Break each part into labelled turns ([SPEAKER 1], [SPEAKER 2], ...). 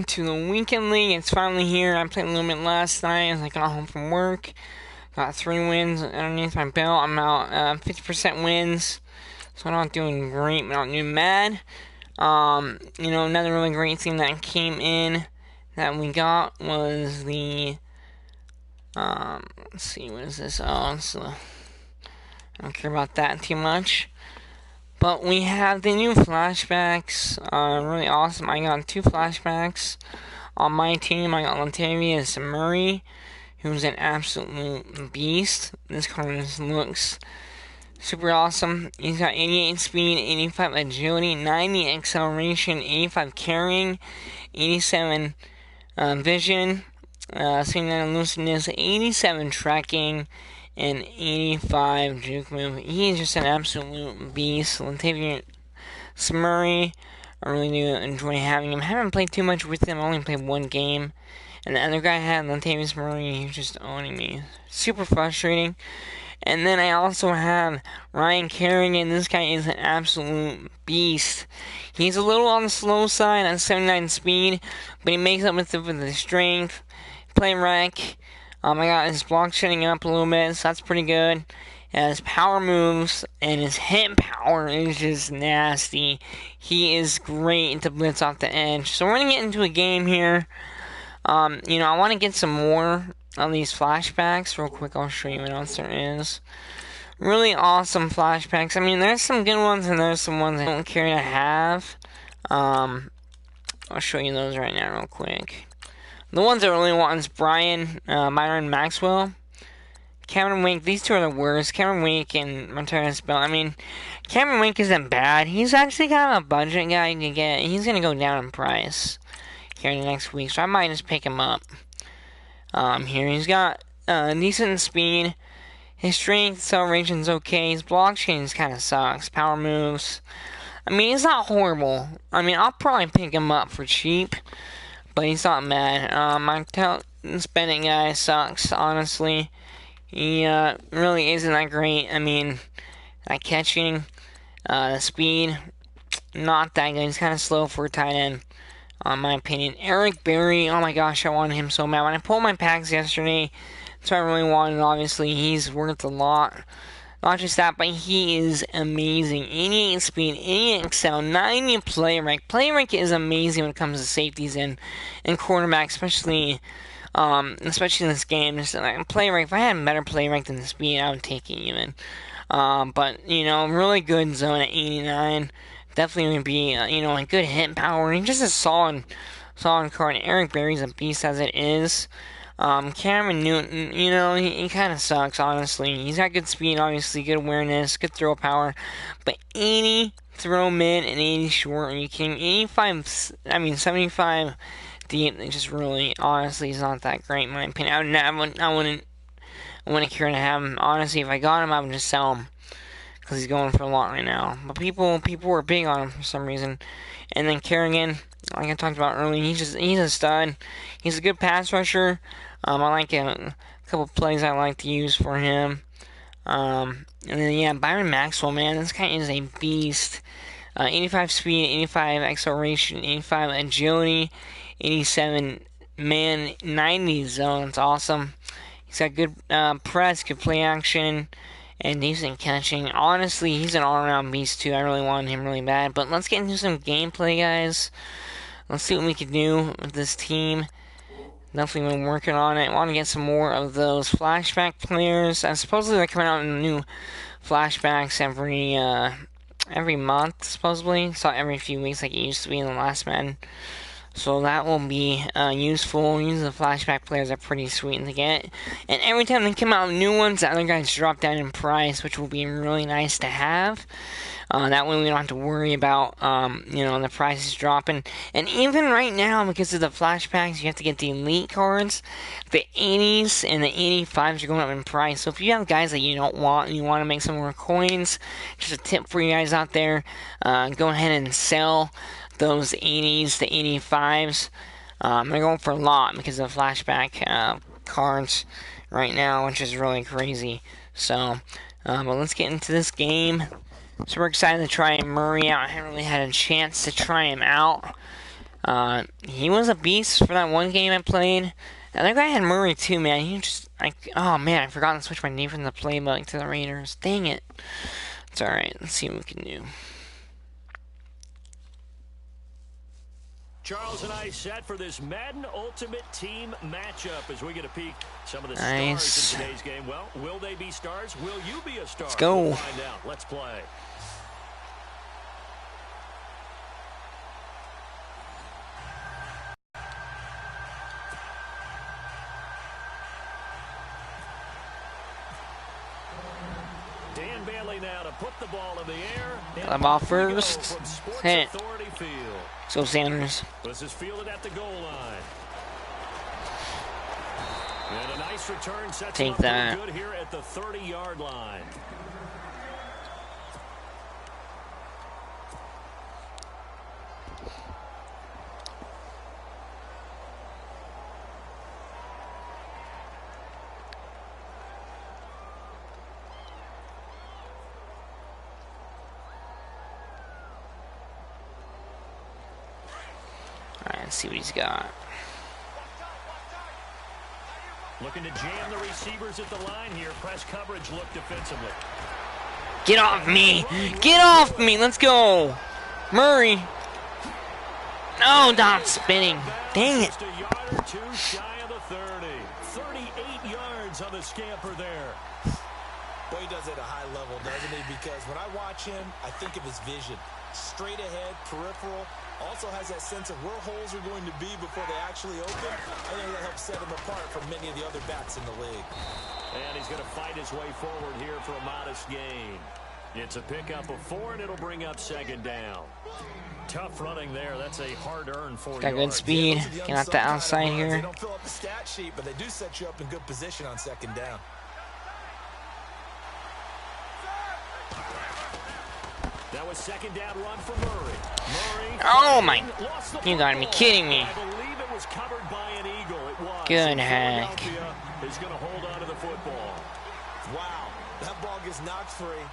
[SPEAKER 1] To the weekend league. It's finally here. I played a little bit last night as I got home from work. Got 3 wins underneath my belt. I'm out 50% wins, so I'm not doing great, but not doing bad. Another really great thing that came in that we got was the let's see, what is this? Oh, so I don't care about that too much. But we have the new flashbacks. Really awesome. I got 2 flashbacks. On my team, I got Latavius Murray, who's an absolute beast. This card just looks super awesome. He's got 88 speed, 85 agility, 90 acceleration, 85 carrying, 87 vision, 79 elusiveness, 87 tracking, and 85 juke move. He's just an absolute beast. Latavius Murray, I really do enjoy having him. I haven't played too much with him. I only played 1 game. And the other guy had Latavius Murray. He's just owning me. Super frustrating. And then I also have Ryan Kerrigan. This guy is an absolute beast. He's a little on the slow side at 79 speed, but he makes up with it with his strength. Play wreck. I got his block shutting up a little bit, so that's pretty good. His power moves and his hit power is just nasty. He is great to blitz off the edge. So we're gonna get into a game here. I want to get some more of these flashbacks real quick. I'll show you what else there is. Really awesome flashbacks. I mean, there's some good ones and there's some ones I don't care to have. I'll show you those right now real quick. The ones I really want is Byron Maxwell. Cameron Wake, these two are the worst. Cameron Wake and Montaris Bell. I mean, Cameron Wake isn't bad. He's actually kind of a budget guy you can get. He's going to go down in price here in the next week, so I might just pick him up. Here, he's got decent speed. His strength acceleration's okay. His block change kind of sucks. Power moves. I mean, he's not horrible. I mean, I'll probably pick him up for cheap, but he's not bad. My talent spending guy sucks, honestly. He really isn't that great. I mean, catching, the speed, not that good. He's kind of slow for a tight end, in my opinion. Eric Berry, oh my gosh, I wanted him so bad. When I pulled my packs yesterday, that's what I really wanted. Obviously, he's worth a lot. Not just that, but he is amazing. 88 speed, 88 excel, 90 play rank. Play rank is amazing when it comes to safeties and quarterbacks, especially in this game. Just play rank. If I had a better play rank than the speed, I would take it even. But really good zone at 89. Definitely would be a good hit power. And just a solid card. Eric Berry's a beast as it is. Cameron Newton, he kind of sucks, honestly. He's got good speed, obviously, good awareness, good throw power, but 80 throw mid and 80 short. Are you kidding? 75 deep. Just really, honestly, he's not that great in my opinion. I wouldn't care to have him. Honestly, if I got him, I would just sell him because he's going for a lot right now. But people were big on him for some reason. And then Kerrigan, like I talked about earlier, he's a stud. He's a good pass rusher. I like a couple plays I like to use for him. And then Byron Maxwell, man, this guy is a beast. 85 speed, 85 acceleration, 85 agility, 87 man, 90 zone. It's awesome. He's got good press, good play action, and decent catching. Honestly, he's an all-around beast too. I really wanted him really bad. But let's get into some gameplay, guys. Let's see what we can do with this team. Definitely been working on it. Want to get some more of those flashback players. Supposedly they're coming out in new flashbacks every month, supposedly. It's not every few weeks like it used to be in the last Madden. So that will be useful. Using the flashback players are pretty sweet to get. And every time they come out with new ones, the other guys drop down in price, which will be really nice to have. That way we don't have to worry about, the prices dropping. And even right now, because of the flashbacks, you have to get the elite cards. The 80s and the 85s are going up in price. So if you have guys that you don't want and you want to make some more coins, just a tip for you guys out there, go ahead and sell those 80s to 85s. They're going for a lot because of the flashback cards right now, which is really crazy. So, but let's get into this game. So we're excited to try Murray out. I haven't really had a chance to try him out. He was a beast for that one game I played. The other guy had Murray too, man. He just, like, oh man, I forgot to switch my name from the playbook to the Raiders. Dang it. It's alright, let's see what we can do.
[SPEAKER 2] Charles and I set for this Madden Ultimate Team matchup as we get a peek some of the stars in today's game. Well, will they be stars? Will you be a star?
[SPEAKER 1] Let's go.
[SPEAKER 2] We'll find out. Let's play. Dan Bailey now to put the ball in the air.
[SPEAKER 1] Got the ball first. Hit it. So Sanders.
[SPEAKER 2] This is fielded at the goal line. And a nice return sets
[SPEAKER 1] Take that.
[SPEAKER 2] Good here at the 30-yard line.
[SPEAKER 1] Alright, let's see what he's got.
[SPEAKER 2] Looking to jam the receivers at the line here. Press coverage look defensively.
[SPEAKER 1] Get off me! Get off me! Let's go! Murray! No, not spinning. Dang it.
[SPEAKER 2] Just a yard or two shy of the 30. 38 yards on the scamper there.
[SPEAKER 3] Well, he does it at a high level, doesn't he? Because when I watch him, I think of his vision. Straight ahead, peripheral. Also has that sense of where holes are going to be before they actually open. I think that helps set him apart from many of the other backs in the league.
[SPEAKER 2] And he's going to fight his way forward here for a modest gain. It's a pickup of 4, and it'll bring up second down. Tough running there. That's a hard-earned 4 yards.
[SPEAKER 1] Got good speed. Get out the outside here.
[SPEAKER 3] They don't fill up the stat sheet, but they do set you up in good position on second down.
[SPEAKER 2] That was second down run for Murray. Murray.
[SPEAKER 1] Oh my! You gotta be kidding me.
[SPEAKER 2] I believe it was covered by an eagle. It was.
[SPEAKER 1] Good heck.
[SPEAKER 2] Is going to hold on to the football.
[SPEAKER 3] Wow, that ball gets knocked free,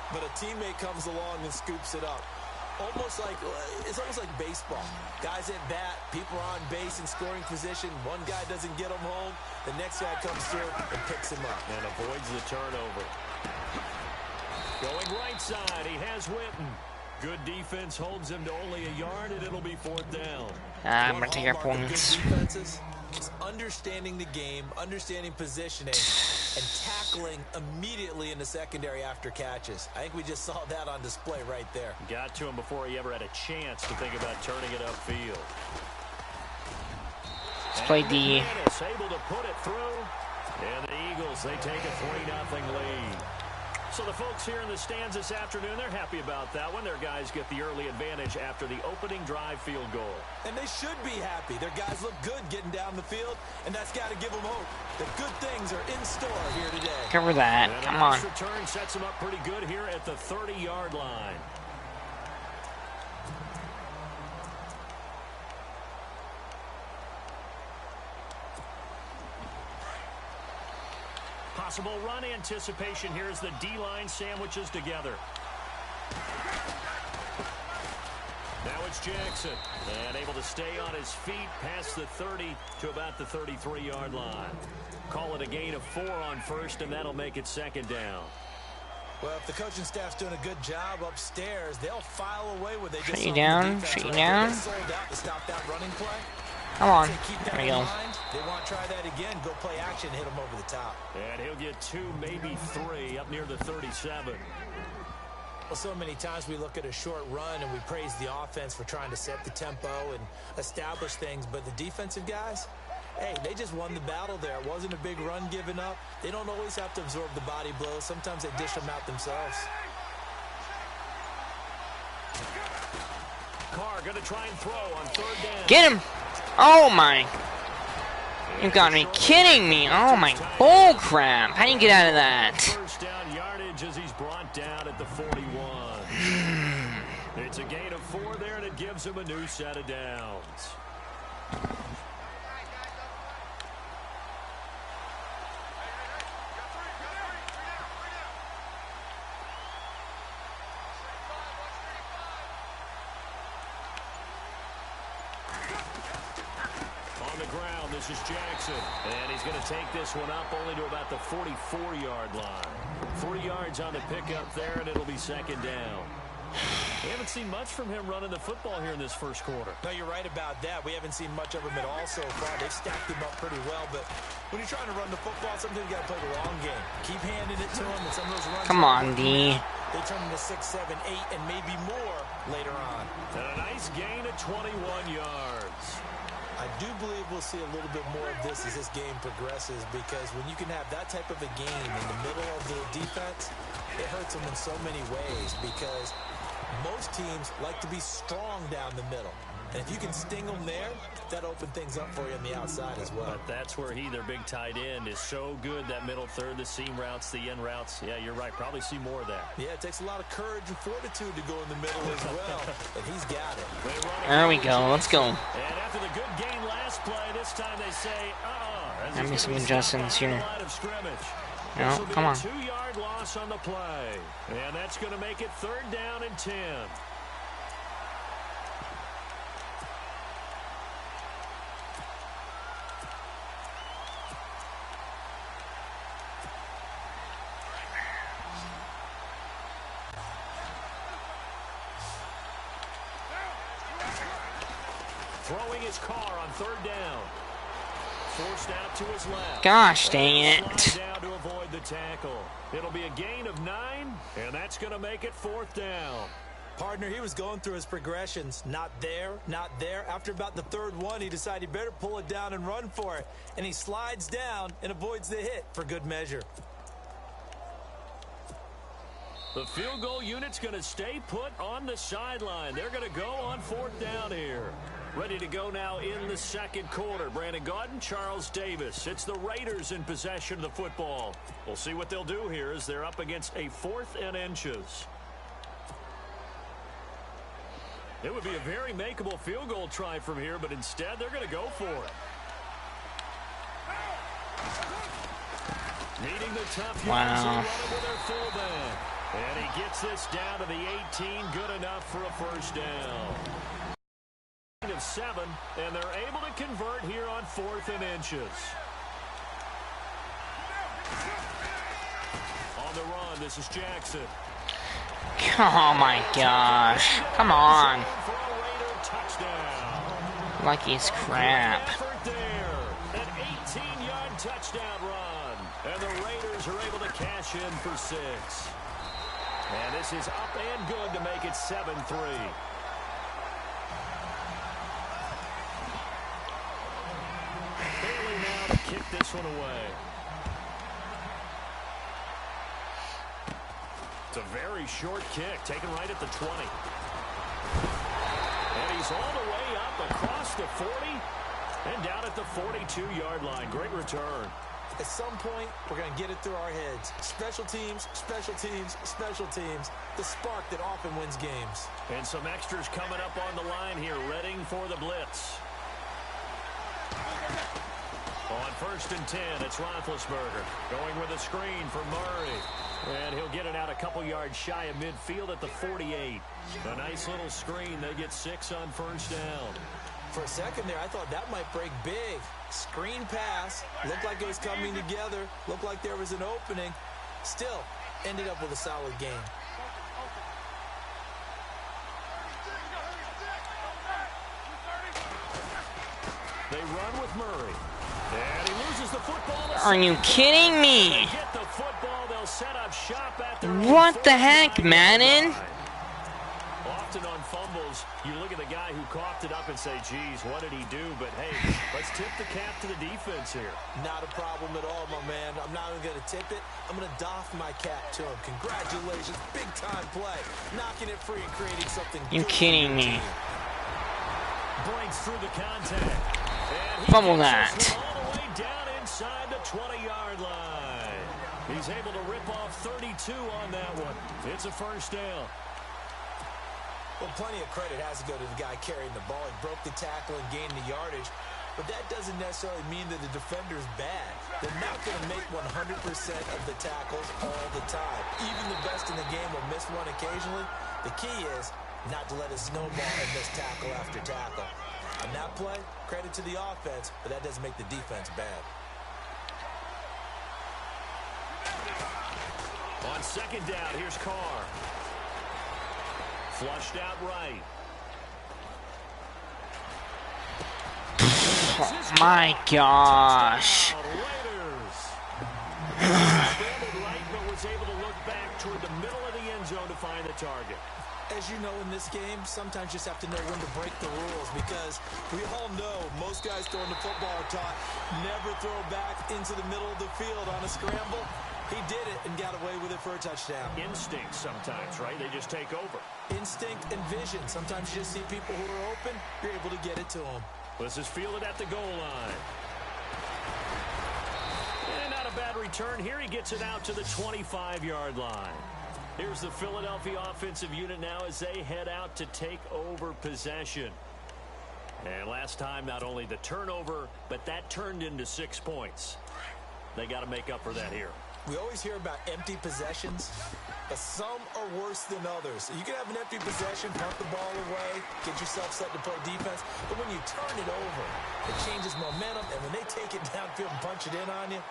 [SPEAKER 3] but a teammate comes along and scoops it up. It's almost like baseball. Guys at bat, people are on base in scoring position. One guy doesn't get him home. The next guy comes through and picks him up.
[SPEAKER 2] And avoids the turnover. Going right side, he has Witten. Good defense holds him to only a yard, and it'll be 4th down.
[SPEAKER 1] I'm going to take our points.
[SPEAKER 3] Is understanding the game, understanding positioning, and tackling immediately in the secondary after catches. I think we just saw that on display right there.
[SPEAKER 2] Got to him before he ever had a chance to think about turning it upfield.
[SPEAKER 1] Let's play D.
[SPEAKER 2] Able to put it through. And the Eagles, they take a 3-0 lead. So the folks here in the stands this afternoon, they're happy about that one. Their guys get the early advantage after the opening drive field goal.
[SPEAKER 3] And they should be happy. Their guys look good getting down the field, and that's got to give them hope. The good things are in store here today.
[SPEAKER 1] Cover that.
[SPEAKER 2] And
[SPEAKER 1] come on.
[SPEAKER 2] Return sets them up pretty good here at the 30-yard line. Possible run anticipation here as the D-line sandwiches together. Now it's Jackson, and able to stay on his feet past the 30 to about the 33-yard line. Call it a gain of 4 on first, and that'll make it second down.
[SPEAKER 3] Well, if the coaching staff's doing a good job upstairs, they'll file away what they just
[SPEAKER 1] Shut you down, shut you down.
[SPEAKER 3] They sold out to stop that running play.
[SPEAKER 1] Come on.
[SPEAKER 3] There we go. They want to try that again. Go play action, hit him over the top.
[SPEAKER 2] And he'll get 2, maybe 3, up near the 37.
[SPEAKER 3] Well, so many times we look at a short run and we praise the offense for trying to set the tempo and establish things. But the defensive guys, hey, they just won the battle there. It wasn't a big run given up. They don't always have to absorb the body blows. Sometimes they dish them out themselves.
[SPEAKER 2] Carr going to try and throw on 3rd down.
[SPEAKER 1] Get him! Oh my! You got me kidding me! Oh my bull crap! How do you get out of that?
[SPEAKER 2] First down yardage as he's brought down at the 41. It's a gain of 4 there, and it gives him a new set of downs. This is Jackson. And he's going to take this one up only to about the 44-yard line. 40 yards on the pickup there, and it'll be second down. We haven't seen much from him running the football here in this first quarter.
[SPEAKER 3] No, you're right about that. We haven't seen much of him at all so far. They've stacked him up pretty well, but when you're trying to run the football, sometimes you got to play the long game. Keep handing it to him, and some of those runs...
[SPEAKER 1] Come on, D.
[SPEAKER 3] They turn into 6, 7, 8, and maybe more later on.
[SPEAKER 2] And a nice gain of 21 yards.
[SPEAKER 3] I do believe we'll see a little bit more of this as this game progresses, because when you can have that type of a game in the middle of the defense, it hurts them in so many ways, because most teams like to be strong down the middle. And if you can sting them there, that opens things up for you on the outside as well.
[SPEAKER 2] But that's where their big tight end, is so good, that middle third, the seam routes, the end routes. Yeah, you're right. Probably see more of that.
[SPEAKER 3] Yeah, it takes a lot of courage and fortitude to go in the middle as well. And he's got it.
[SPEAKER 1] There we go. Let's go.
[SPEAKER 2] And after the good gain last play, this time they say,
[SPEAKER 1] I'm making some adjustments here. No, come on.
[SPEAKER 2] 2-yard loss on the play. And that's going to make it 3rd down and 10. Throwing his car on 3rd down. Forced out to his left.
[SPEAKER 1] Gosh dang it.
[SPEAKER 2] Down to avoid the tackle. It'll be a gain of 9, and that's going to make it 4th down.
[SPEAKER 3] Partner, he was going through his progressions. Not there, not there. After about the 3rd one, he decided he better pull it down and run for it. And he slides down and avoids the hit for good measure.
[SPEAKER 2] The field goal unit's going to stay put on the sideline. They're going to go on 4th down here. Ready to go now in the second quarter. Brandon Gaudin, Charles Davis. It's the Raiders in possession of the football. We'll see what they'll do here as they're up against a 4th and inches. It would be a very makeable field goal try from here, but instead they're going to go for it. Needing the tough yards and running with their fullback. And he gets this down to the 18. Good enough for a 1st down. Of 7, and they're able to convert here on 4th and inches. On the run, this is Jackson.
[SPEAKER 1] Oh my gosh. Come on. Lucky as crap.
[SPEAKER 2] An 18-yard touchdown run. And the Raiders are able to cash in for 6. And this is up and good to make it 7-3. Bailey now to kick this one away. It's a very short kick, taken right at the 20. And he's all the way up across the 40 and down at the 42-yard line. Great return.
[SPEAKER 3] At some point, we're going to get it through our heads. Special teams, special teams, special teams. The spark that often wins games.
[SPEAKER 2] And some extras coming up on the line here, readying for the blitz. On 1st and 10, it's Roethlisberger going with a screen for Murray. And he'll get it out a couple yards shy of midfield at the 48. A nice little screen. They get 6 on 1st down.
[SPEAKER 3] For a second there, I thought that might break big. Screen pass. Looked like it was coming together. Looked like there was an opening. Still, ended up with a solid game.
[SPEAKER 2] They run with Murray. And he loses the football.
[SPEAKER 1] Are you kidding me?
[SPEAKER 2] Get the football. They'll set up shop at their
[SPEAKER 1] What the heck, Madden?
[SPEAKER 2] Often on fumbles, you look at the guy who coughed it up and say, geez, what did he do? But, hey, let's tip the cap to the defense here.
[SPEAKER 3] Not a problem at all, my man. I'm not even going to tip it. I'm going to doff my cap to him. Congratulations. Big-time play. Knocking it free and creating something
[SPEAKER 1] You kidding me?
[SPEAKER 2] Breaks through the contact.
[SPEAKER 1] Fumble that.
[SPEAKER 2] All the way down inside the 20-yard line. He's able to rip off 32 on that one. It's a 1st down.
[SPEAKER 3] Well, plenty of credit has to go to the guy carrying the ball. He broke the tackle and gained the yardage. But that doesn't necessarily mean that the defender's bad. They're not going to make 100% of the tackles all the time. Even the best in the game will miss one occasionally. The key is not to let it snowball and miss tackle after tackle. On that play, credit to the offense, but that doesn't make the defense bad.
[SPEAKER 2] On second down, here's Carr. Flushed out right.
[SPEAKER 1] My gosh.
[SPEAKER 2] Right, but was able to look back toward the middle of the end zone to find the target.
[SPEAKER 3] As you know, in this game, sometimes you just have to know when to break the rules, because we all know most guys throwing the football are taught never throw back into the middle of the field on a scramble. He did it and got away with it for a touchdown.
[SPEAKER 2] Instinct sometimes, right? They just take over.
[SPEAKER 3] Instinct and vision. Sometimes you just see people who are open, you're able to get it to them.
[SPEAKER 2] This is fielded at the goal line. And not a bad return here. He gets it out to the 25-yard line. Here's the Philadelphia offensive unit now as they head out to take over possession. And last time, not only the turnover, but that turned into 6 points. They got to make up for that here.
[SPEAKER 3] We always hear about empty possessions, but some are worse than others. You can have an empty possession, punt the ball away, get yourself set to play defense, but when you turn it over, it changes momentum, and when they take it downfield and punch it in on you,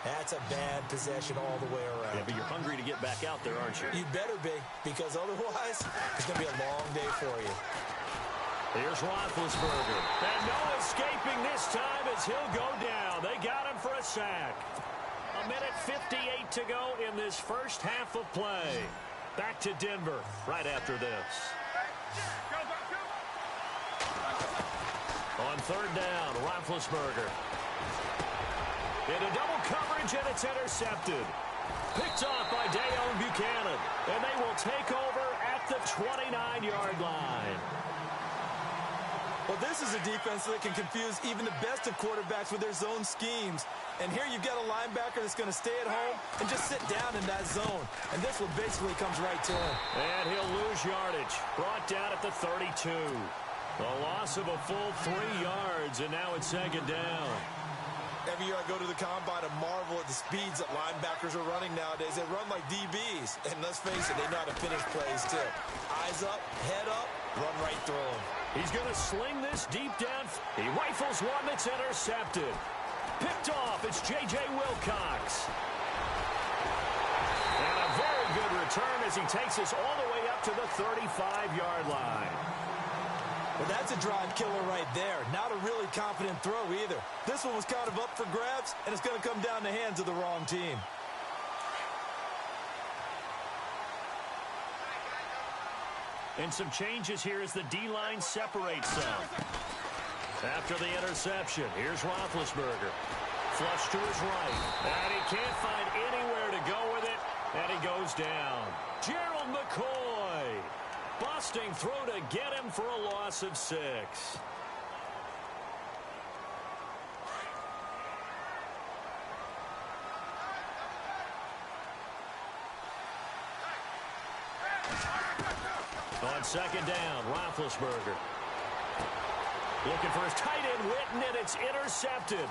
[SPEAKER 3] that's a bad possession all the way around.
[SPEAKER 2] Yeah, but you're hungry to get back out there, aren't you?
[SPEAKER 3] You better be, because otherwise, it's going to be a long day for you.
[SPEAKER 2] Here's Roethlisberger. And no escaping this time as he'll go down. They got him for a sack. A minute 58 to go in this first half of play. Back to Denver right after this. On third down, Roethlisberger. Into double coverage, and it's intercepted. Picked off by Dayon Buchanan. And they will take over at the 29-yard line.
[SPEAKER 3] Well, this is a defense that can confuse even the best of quarterbacks with their zone schemes. And here you've got a linebacker that's going to stay at home and just sit down in that zone. And this one basically comes right to him.
[SPEAKER 2] And he'll lose yardage. Brought down at the 32. The loss of a full 3 yards, and now it's second down.
[SPEAKER 3] Every year I go to the combine and marvel at the speeds that linebackers are running nowadays. They run like DBs. And let's face it, they know how to finish plays too. Eyes up, head up, run right through them.
[SPEAKER 2] He's going to sling this deep down. He rifles one that's intercepted. Picked off. It's J.J. Wilcox. And a very good return as he takes us all the way up to the 35-yard line.
[SPEAKER 3] Well, that's a drive killer right there. Not a really confident throw either. This one was kind of up for grabs, and it's going to come down the hands of the wrong team.
[SPEAKER 2] And some changes here as the D-line separates some. After the interception, here's Roethlisberger. Flush to his right. And he can't find anywhere to go with it. And he goes down. Gerald McCoy. Busting through to get him for a loss of 6. On second down, Roethlisberger. Looking for his tight end, Witten, and it's intercepted.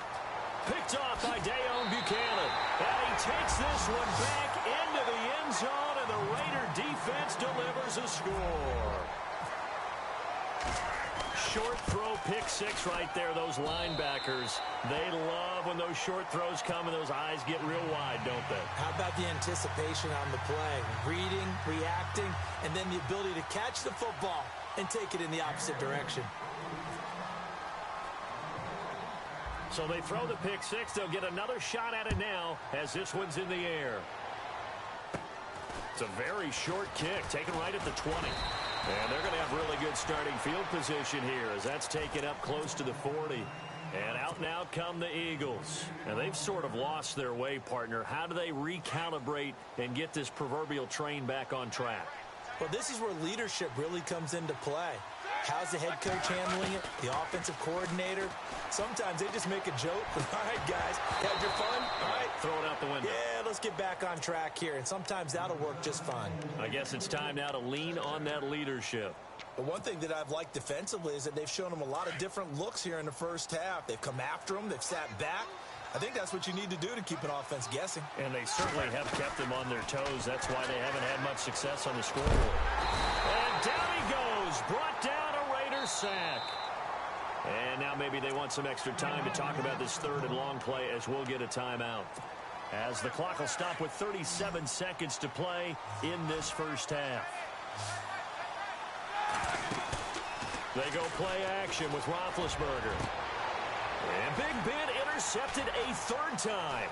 [SPEAKER 2] Picked off by Dayon Buchanan. And he takes this one back into the end zone, and the Raider defense delivers a score. Short throw, pick 6 right there. Those linebackers, they love when those short throws come and those eyes get real wide, don't they?
[SPEAKER 3] How about the anticipation on the play? Reading, reacting, and then the ability to catch the football and take it in the opposite direction.
[SPEAKER 2] So they throw the pick 6. They'll get another shot at it now as this one's in the air. It's a very short kick, taken right at the 20. And they're going to have really good starting field position here as that's taken up close to the 40. And out and out come the Eagles. And they've sort of lost their way, partner. How do they recalibrate and get this proverbial train back on track?
[SPEAKER 3] Well, this is where leadership really comes into play. How's the head coach handling it? The offensive coordinator? Sometimes they just make a joke. All right, guys, had your fun? All right.
[SPEAKER 2] Throw it out the window.
[SPEAKER 3] Yeah, let's get back on track here. And sometimes that'll work just fine.
[SPEAKER 2] I guess it's time now to lean on that leadership.
[SPEAKER 3] The one thing that I've liked defensively is that they've shown them a lot of different looks here in the first half. They've come after them. They've sat back. I think that's what you need to do to keep an offense guessing.
[SPEAKER 2] And they certainly have kept them on their toes. That's why they haven't had much success on the scoreboard. And down he goes. Brought down a Raider sack. And now maybe they want some extra time to talk about this third and long play as we'll get a timeout. As the clock will stop with 37 seconds to play in this first half. They go play action with Roethlisberger. And Big Ben intercepted a third time.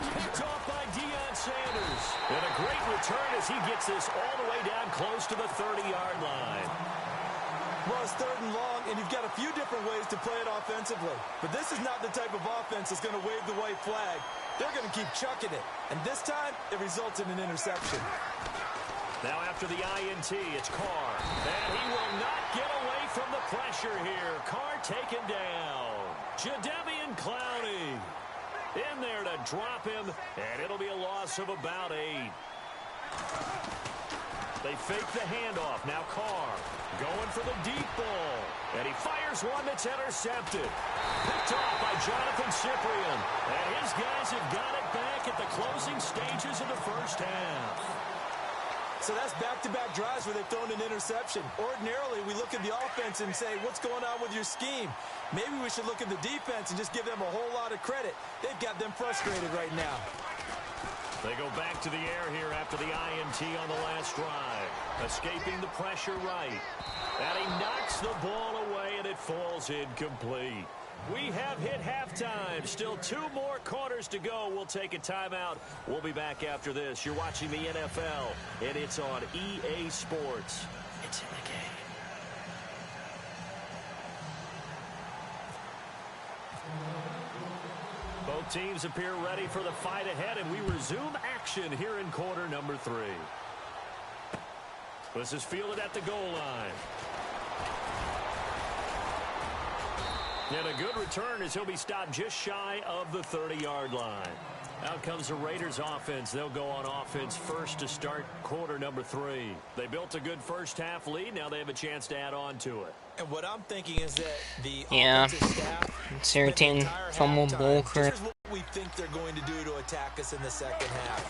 [SPEAKER 2] Picked off by Deion Sanders. And a great return as he gets this all the way down close to the 30-yard line.
[SPEAKER 3] Well, it's third and long, and you've got a few different ways to play it offensively. But this is not the type of offense that's going to wave the white flag. They're going to keep chucking it. And this time, it results in an interception.
[SPEAKER 2] Now after the INT, it's Carr. And he will not get away from the pressure here. Carr taken down. Jadeveon Clowney in there to drop him, and it'll be a loss of about 8. They fake the handoff. Now Carr going for the deep ball. And he fires one that's intercepted. Picked off by Jonathan Cyprien. And his guys have got it back at the closing stages of the first half.
[SPEAKER 3] So that's back-to-back drives where they've thrown an interception. Ordinarily, we look at the offense and say, what's going on with your scheme? Maybe we should look at the defense and just give them a whole lot of credit. They've got them frustrated right now.
[SPEAKER 2] They go back to the air here after the INT on the last drive. Escaping the pressure right. And he knocks the ball away, and it falls incomplete. We have hit halftime. Still 2 more quarters to go. We'll take a timeout. We'll be back after this. You're watching the NFL, and it's on EA Sports. It's in the game. Both teams appear ready for the fight ahead, and we resume action here in quarter number 3. This is fielded at the goal line. And a good return as he'll be stopped just shy of the 30-yard line. Out comes the Raiders offense. They'll go on offense first to start quarter number 3. They built a good first half lead. Now they have a chance to add on to it.
[SPEAKER 3] And what I'm thinking is that the
[SPEAKER 1] offensive
[SPEAKER 3] staff,
[SPEAKER 1] it's irritating. Fumble, bull crap.
[SPEAKER 3] Here's what we think they're going to do to attack us in the second half.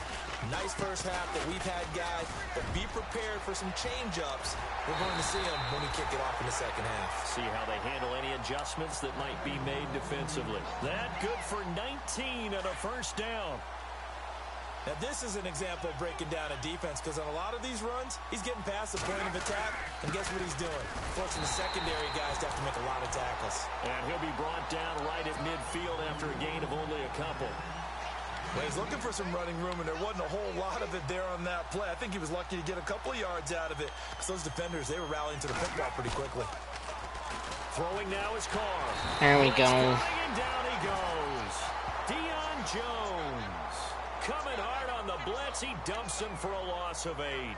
[SPEAKER 3] Nice first half that we've had, guys, but be prepared for some change-ups. We're going to see them when we kick it off in the second half.
[SPEAKER 2] See how they handle any adjustments that might be made defensively. That good for 19 and a first down.
[SPEAKER 3] Now, this is an example of breaking down a defense, because on a lot of these runs, he's getting past the point of attack, and guess what he's doing? Forcing the secondary guys to have to make a lot of tackles.
[SPEAKER 2] And he'll be brought down right at midfield after a gain of only a couple.
[SPEAKER 3] Well, he's looking for some running room, and there wasn't a whole lot of it there on that play. I think he was lucky to get a couple of yards out of it, because those defenders, they were rallying to the football pretty quickly.
[SPEAKER 2] Throwing now is Carr.
[SPEAKER 1] There we go.
[SPEAKER 2] And down he goes. Deion Jones. Coming hard on the blitz. He dumps him for a loss of 8.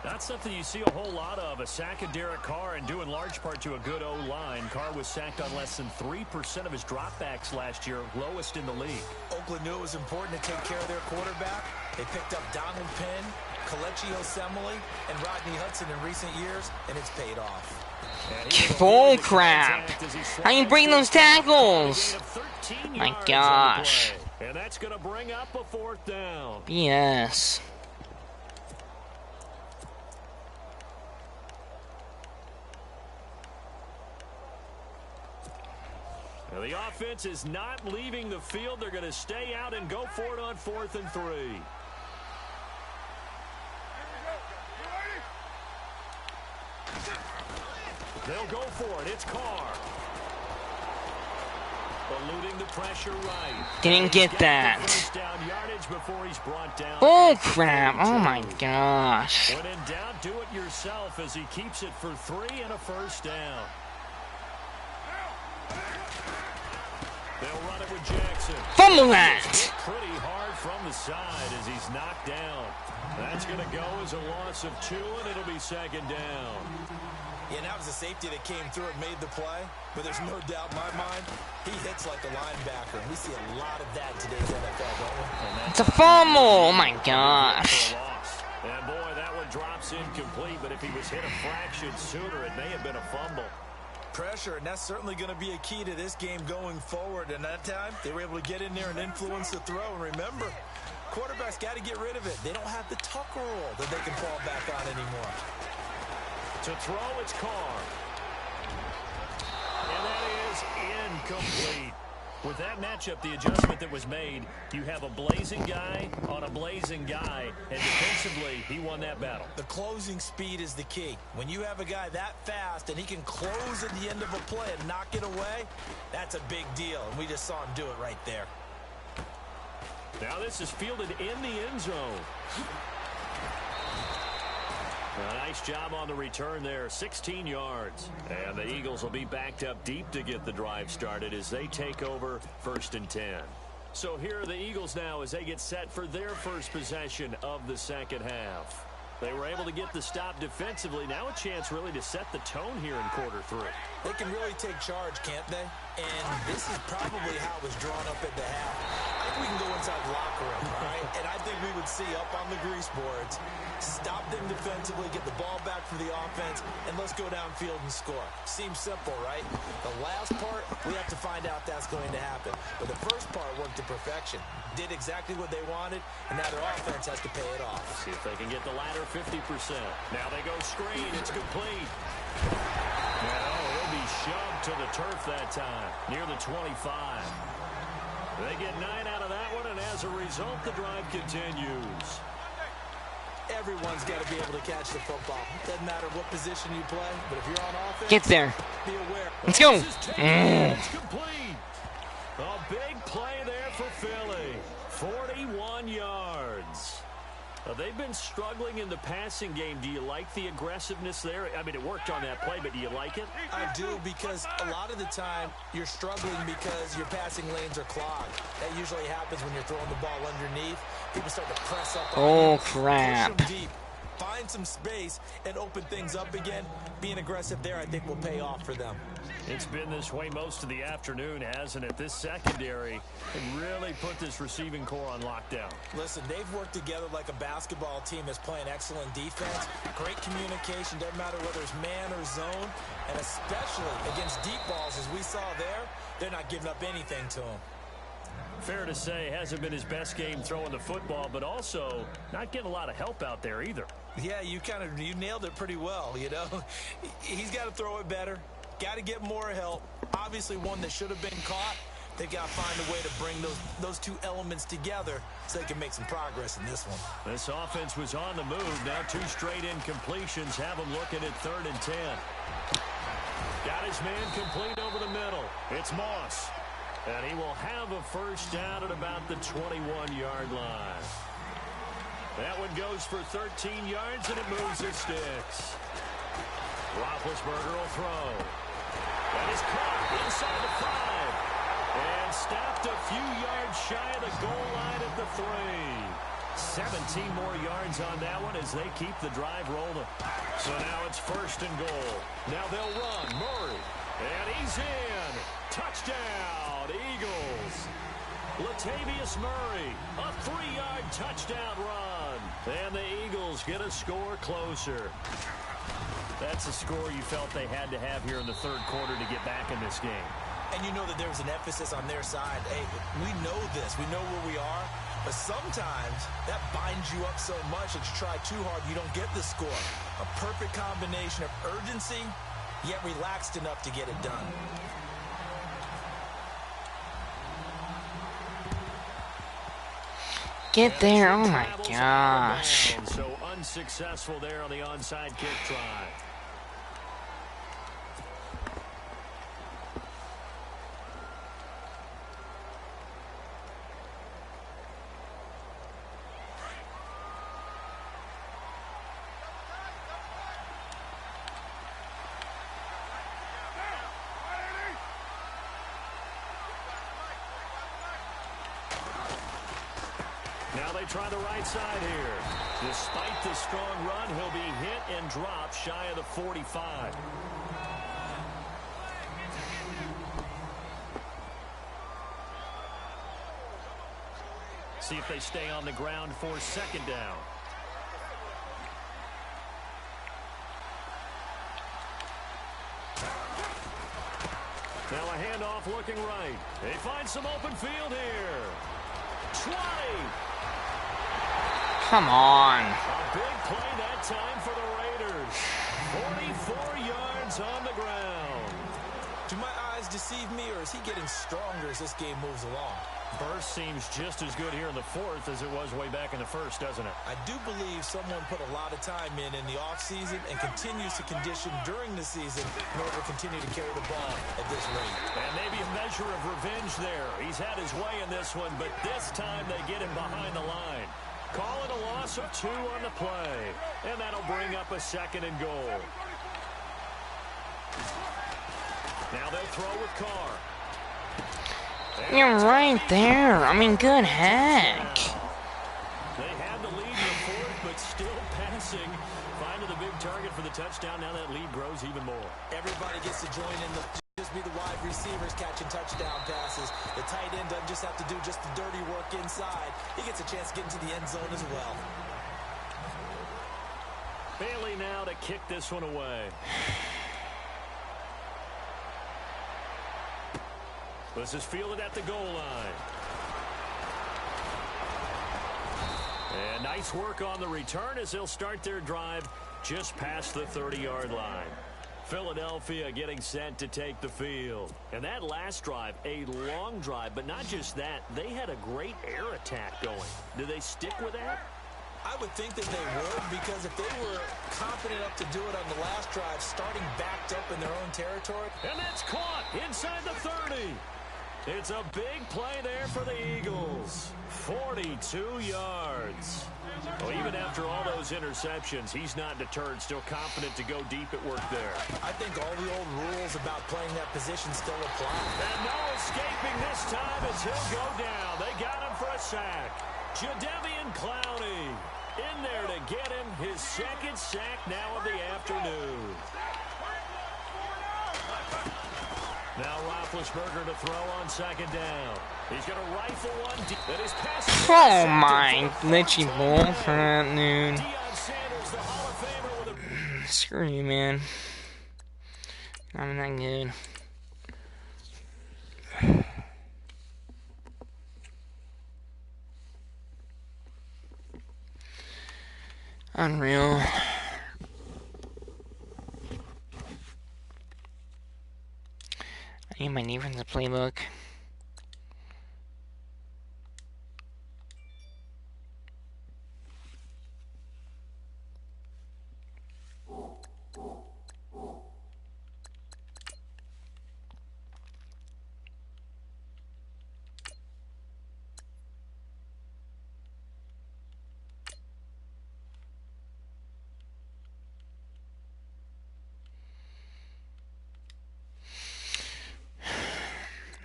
[SPEAKER 2] That's something you see a whole lot of. A sack of Derek Carr, and due in large part to a good O-line. Carr was sacked on less than 3% of his dropbacks last year, lowest in the league.
[SPEAKER 3] Oakland knew it was important to take care of their quarterback. They picked up Donald Penn, Kelechi Osemele, and Rodney Hudson in recent years, and it's paid off.
[SPEAKER 1] Bull crap. How you breaking those tackles? My gosh.
[SPEAKER 2] And that's going to bring up a 4th down.
[SPEAKER 1] BS.
[SPEAKER 2] Now the offense is not leaving the field. They're going to stay out and go for it on 4th and 3. They'll go for it. It's Carr. Eluding the pressure right.
[SPEAKER 1] Didn't get that.
[SPEAKER 2] Down yardage before he's brought down.
[SPEAKER 1] Bull crap. Oh my gosh.
[SPEAKER 2] When in doubt, do it yourself as he keeps it for 3 and a first down. They'll run it with Jackson.
[SPEAKER 1] Fumble that.
[SPEAKER 2] Pretty hard from the side as he's knocked down. That's going to go as a loss of 2, and it'll be 2nd down.
[SPEAKER 3] Yeah, and that was a safety that came through and made the play. But there's no doubt in my mind, he hits like a linebacker. And we see a lot of that in today's NFL, don't we?
[SPEAKER 1] It's a fumble. Oh my gosh.
[SPEAKER 2] And boy, that one drops incomplete. But if he was hit a fraction sooner, it may have been a fumble.
[SPEAKER 3] Pressure, and that's certainly going to be a key to this game going forward. And that time, they were able to get in there and influence the throw. And remember, quarterbacks got to get rid of it. They don't have the Tucker rule that they can fall back on anymore. To throw, it's Carr. And that is
[SPEAKER 2] Complete. With that matchup, the adjustment that was made, you have a blazing guy on a blazing guy, and defensively, he won that battle.
[SPEAKER 3] The closing speed is the key. When you have a guy that fast and he can close at the end of a play and knock it away, that's a big deal, and we just saw him do it right there.
[SPEAKER 2] Now this is fielded in the end zone. A nice job on the return there, 16 yards. And the Eagles will be backed up deep to get the drive started as they take over 1st and 10. So here are the Eagles now as they get set for their first possession of the second half. They were able to get the stop defensively. Now a chance really to set the tone here in quarter 3.
[SPEAKER 3] They can really take charge, can't they? And this is probably how it was drawn up at the half. I think we can go inside the locker room, all right? And I think we would see up on the grease boards, stop them defensively, get the ball back for the offense, and let's go downfield and score. Seems simple, right? The last part, we have to find out that's going to happen. But the first part worked to perfection. Did exactly what they wanted, and now their offense has to pay it off.
[SPEAKER 2] See if they can get the latter 50%. Now they go screen. It's complete. No, he'll be shoved to the turf that time, near the 25. They get 9 out of that one, and as a result, the drive continues.
[SPEAKER 3] Everyone's got to be able to catch the football. Doesn't matter what position you play, but if you're on offense,
[SPEAKER 1] Get there.
[SPEAKER 3] be aware.
[SPEAKER 1] Let's go.
[SPEAKER 2] It's complete. A big play there for Philly. 41 yards. They've been struggling in the passing game. Do you like the aggressiveness there? I mean, it worked on that play, but do you like it?
[SPEAKER 3] I do, because a lot of the time you're struggling because your passing lanes are clogged. That usually happens when you're throwing the ball underneath. People start to press up on you,
[SPEAKER 1] crap.
[SPEAKER 3] push them deep, find some space, and open things up again. Being aggressive there, I think, will pay off for them.
[SPEAKER 2] It's been this way most of the afternoon, hasn't it? This secondary can really put this receiving core on lockdown.
[SPEAKER 3] Listen, they've worked together like a basketball team that's playing excellent defense. Great communication, doesn't matter whether it's man or zone. And especially against deep balls, as we saw there, they're not giving up anything to them.
[SPEAKER 2] Fair to say, hasn't been his best game throwing the football, but also not getting a lot of help out there either.
[SPEAKER 3] Yeah, you nailed it pretty well, you know. He's got to throw it better. Got to get more help. Obviously one that should have been caught. They've got to find a way to bring those two elements together so they can make some progress in this one.
[SPEAKER 2] This offense was on the move. Now 2 straight incompletions have them looking at 3rd and 10. Got his man complete over the middle. It's Moss. And he will have a first down at about the 21-yard line. That one goes for 13 yards, and it moves the sticks. Roethlisberger will throw. That is caught inside the 5. And stopped a few yards shy of the goal line at the 3. 17 more yards on that one as they keep the drive rolling. So now it's 1st and goal. Now they'll run. Murray. And he's in. Touchdown, Eagles. Latavius Murray, a 3-yard touchdown run. And the Eagles get a score closer. That's a score you felt they had to have here in the 3rd quarter to get back in this game.
[SPEAKER 3] And you know that there's an emphasis on their side. Hey, we know this. We know where we are. But sometimes that binds you up so much that you try too hard, you don't get the score. A perfect combination of urgency, yet relaxed enough to get it done.
[SPEAKER 1] Get there. Oh, my gosh.
[SPEAKER 2] So unsuccessful there on the onside kick try. Now they try the right side here. Despite the strong run, he'll be hit and dropped shy of the 45. See if they stay on the ground for 2nd down. Now a handoff looking right. They find some open field here. 20.
[SPEAKER 1] Come on.
[SPEAKER 2] A big play that time for the Raiders. 44 yards on the ground.
[SPEAKER 3] To my eyes, eyes deceive me, or is he getting stronger as this game moves along?
[SPEAKER 2] Burst seems just as good here in the fourth as it was way back in the first, doesn't it?
[SPEAKER 3] I do believe someone put a lot of time in the offseason and continues to condition during the season in order to continue to carry the ball at this rate.
[SPEAKER 2] And maybe a measure of revenge there. He's had his way in this one, but this time they get him behind the line. Calling a loss of 2 on the play. And that'll bring up a 2nd and goal. Now they'll throw with Carr.
[SPEAKER 1] You're right there. I mean, good heck.
[SPEAKER 2] They had the lead in the fourth, but still passing. Finding the big target for the touchdown. Now that lead grows even more.
[SPEAKER 3] Everybody gets to join in. Just be the wide receivers catching touchdown passes. The tight end doesn't just have to do just the dirty work inside. He gets a chance to get into the end zone as well.
[SPEAKER 2] Bailey now to kick this one away. This is fielded at the goal line. And nice work on the return as they'll start their drive just past the 30-yard line. Philadelphia getting set to take the field. And that last drive, a long drive, but not just that. They had a great air attack going. Do they stick with that?
[SPEAKER 3] I would think that they would, because if they were confident enough to do it on the last drive, starting backed up in their own territory.
[SPEAKER 2] And that's caught inside the 30. It's a big play there for the Eagles. 42 yards. Well, even after all those interceptions, he's not deterred, still confident to go deep at work there.
[SPEAKER 3] I think all the old rules about playing that position still apply.
[SPEAKER 2] And no escaping this time as he'll go down. They got him for a sack. Jadeveon Clowney in there to get him his 2nd sack now of the afternoon. Now Roethlisberger to throw on 2nd down. He's going to rifle one deep. That is pass.
[SPEAKER 1] Oh my glitchy bull for that noon. Screw you, man. I'm not good. Unreal. I need my knee from the playbook.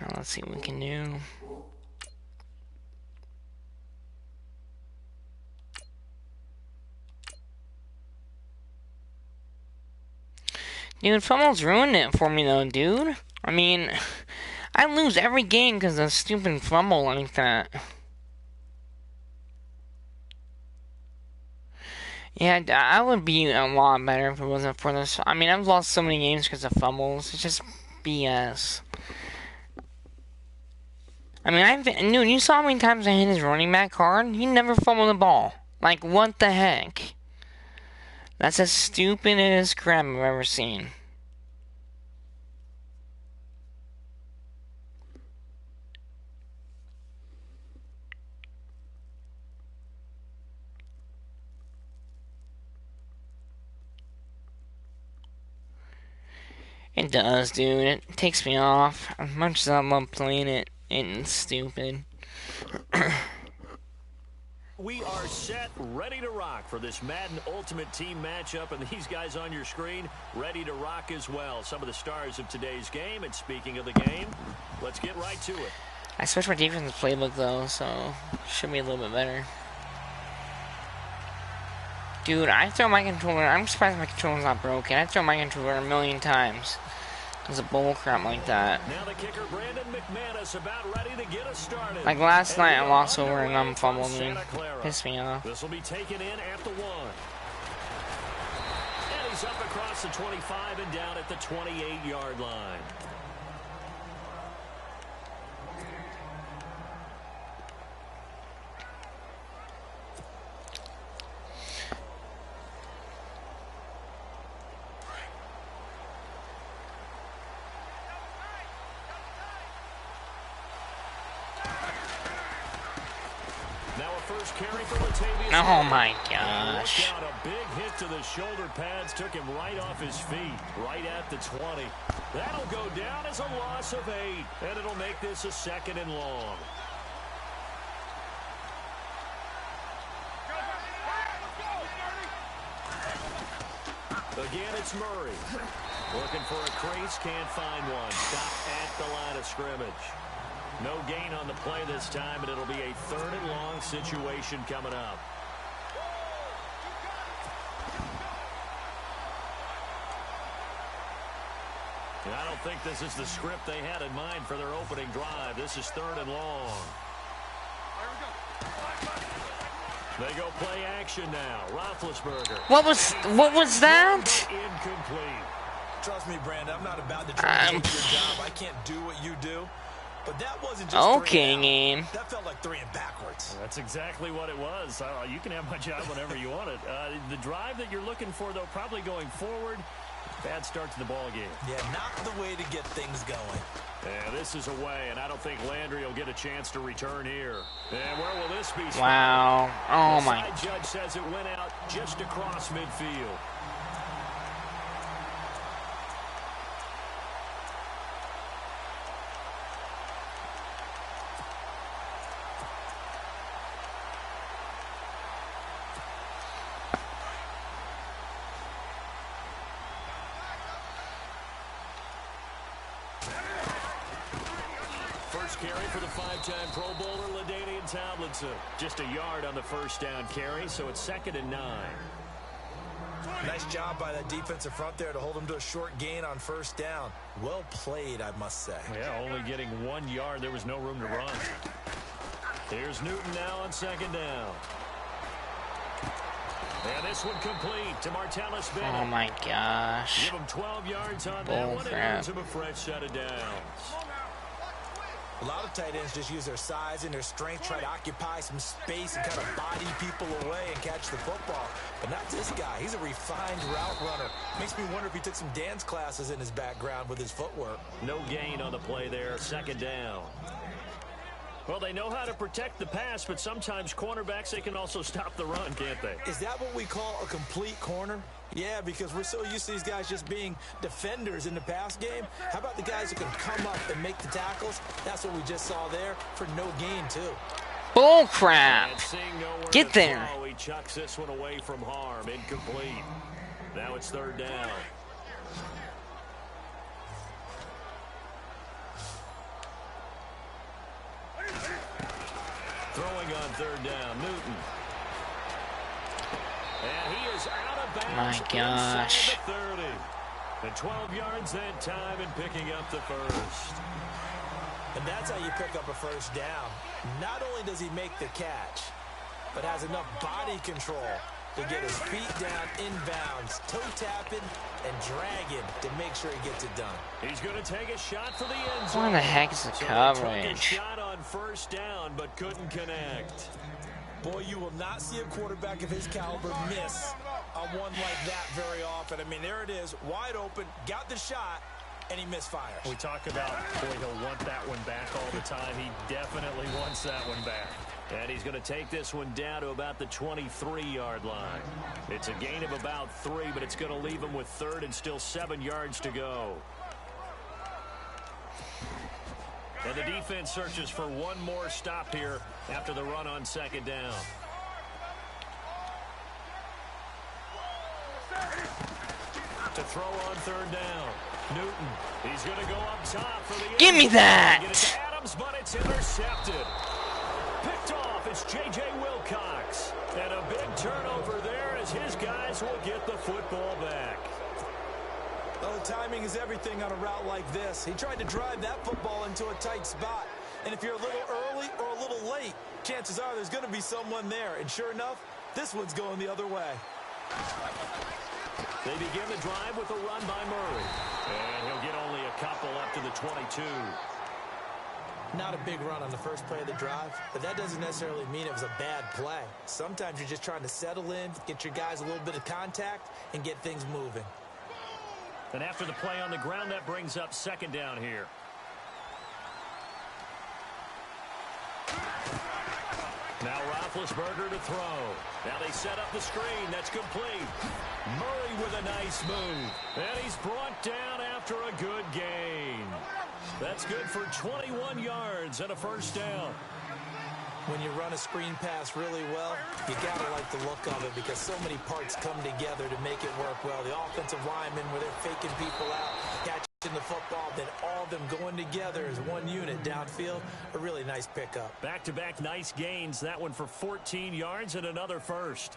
[SPEAKER 1] Now let's see what we can do. Dude, fumbles ruined it for me though, dude. I mean, I lose every game because of a stupid fumble like that. Yeah, I would be a lot better if it wasn't for this. I mean, I've lost so many games because of fumbles. It's just BS. I mean, dude, you saw how many times I hit his running back hard? He never fumbled the ball. Like, what the heck? That's the stupidest crap I've ever seen. It does, dude. It takes me off. As much as I love playing it, it's stupid.
[SPEAKER 2] We are set, ready to rock for this Madden Ultimate Team matchup, and these guys on your screen ready to rock as well. Some of the stars of today's game, and speaking of the game, let's get right to it.
[SPEAKER 1] I switched my defensive playbook, though, so should be a little bit better. Dude, I throw my controller. I'm surprised my controller's not broken. I throw my controller a million times. It's a bull crap like that.
[SPEAKER 2] Now the kicker, Brandon McManus, about ready to get us started.
[SPEAKER 1] Like last night, I lost over and I'm fumbling. Pissed me off.
[SPEAKER 2] This will be taken in at the 1. And he's up across the 25 and down at the 28-yard line. first carry for Latavius.
[SPEAKER 1] Oh my
[SPEAKER 2] Look
[SPEAKER 1] gosh.
[SPEAKER 2] out, a big hit to the shoulder pads took him right off his feet, right at the 20. That'll go down as a loss of 8, and it'll make this a 2nd and long. Again, it's Murray. Looking for a crease, can't find one. Stop at the line of scrimmage. No gain on the play this time, and it'll be a 3rd and long situation coming up. And I don't think this is the script they had in mind for their opening drive. This is 3rd and long. They go play action now. Roethlisberger.
[SPEAKER 1] What was that?
[SPEAKER 2] Incomplete.
[SPEAKER 3] Trust me, Brandon, I'm not about to try to take your job. I can't do what you do. But that wasn't just
[SPEAKER 1] okay, game.
[SPEAKER 3] That felt like 3 and backwards.
[SPEAKER 2] That's exactly what it was. You can have my job whenever you want it. The drive that you're looking for, though, probably going forward. Bad start to the ball game.
[SPEAKER 3] Yeah, not the way to get things going.
[SPEAKER 2] Yeah, this is away, and I don't think Landry will get a chance to return here. And where will this be?
[SPEAKER 1] Wow. Oh my.
[SPEAKER 2] The side judge says it went out just across midfield. Carry for the 5-time Pro Bowler, LaDainian Tomlinson. Just a yard on the first down carry, so it's 2nd and 9.
[SPEAKER 3] Nice job by that defensive front there to hold him to a short gain on first down. Well played, I must say.
[SPEAKER 2] Yeah, only getting 1 yard. There was no room to run. Here's Newton now on 2nd down. And this one complete to Martellus Bennett.
[SPEAKER 1] Oh my gosh.
[SPEAKER 2] Give him 12 yards on that one and earns him a fresh set of downs.
[SPEAKER 3] A lot of tight ends just use their size and their strength, try to occupy some space and kind of body people away and catch the football. But not this guy. He's a refined route runner. Makes me wonder if he took some dance classes in his background with his footwork.
[SPEAKER 2] No gain on the play there. 2nd down. Well, they know how to protect the pass, but sometimes cornerbacks, they can also stop the run, can't they?
[SPEAKER 3] Is that what we call a complete corner? Yeah, because we're so used to these guys just being defenders in the pass game. How about the guys who can come up and make the tackles? That's what we just saw there for no gain, too.
[SPEAKER 1] Bull crap. Get there.
[SPEAKER 2] He chucks this one away from harm. Incomplete. Now it's 3rd down. Throwing on 3rd down, Newton. And he is out of bounds.
[SPEAKER 1] My gosh.
[SPEAKER 2] Inside the 30. And 12 yards that time and picking up the first.
[SPEAKER 3] And that's how you pick up a first down. Not only does he make the catch, but has enough body control to get his feet down inbounds, toe tapping and dragging to make sure he gets it done.
[SPEAKER 2] He's going to take a shot for the end zone.
[SPEAKER 1] What the heck is the coverage?
[SPEAKER 2] Took a shot on first down, but couldn't connect.
[SPEAKER 3] Boy, you will not see a quarterback of his caliber miss on one like that very often. I mean, there it is, wide open, got the shot, and he misfires.
[SPEAKER 2] We talk about, boy, he'll want that one back all the time. He definitely wants that one back. And he's going to take this one down to about the 23-yard line. It's a gain of about 3, but it's going to leave him with 3rd and still 7 yards to go. And the defense searches for one more stop here after the run on 2nd down. To throw on 3rd down. Newton, he's going to go up top for the...
[SPEAKER 1] Give me that!
[SPEAKER 2] Get it to Adams, but it's intercepted. Picked off, it's J.J. Wilcox. And a big turnover there as his guys will get the football back.
[SPEAKER 3] Well, the timing is everything on a route like this. He tried to drive that football into a tight spot. And if you're a little early or a little late, chances are there's going to be someone there. And sure enough, this one's going the other way.
[SPEAKER 2] They begin the drive with a run by Murray. And he'll get only a couple up to the 22.
[SPEAKER 3] Not a big run on the first play of the drive, but that doesn't necessarily mean it was a bad play. Sometimes you're just trying to settle in, get your guys a little bit of contact, and get things moving.
[SPEAKER 2] And after the play on the ground, that brings up 2nd down here. Now Roethlisberger to throw. Now they set up the screen. That's complete. Murray with a nice move. And he's brought down after a good gain. That's good for 21 yards and a first down.
[SPEAKER 3] When you run a screen pass really well, you got to like the look of it because so many parts come together to make it work well. The offensive linemen, where they're faking people out, catching the football, then all of them going together as one unit downfield, a really nice pickup.
[SPEAKER 2] Back-to-back nice gains. That one for 14 yards and another first.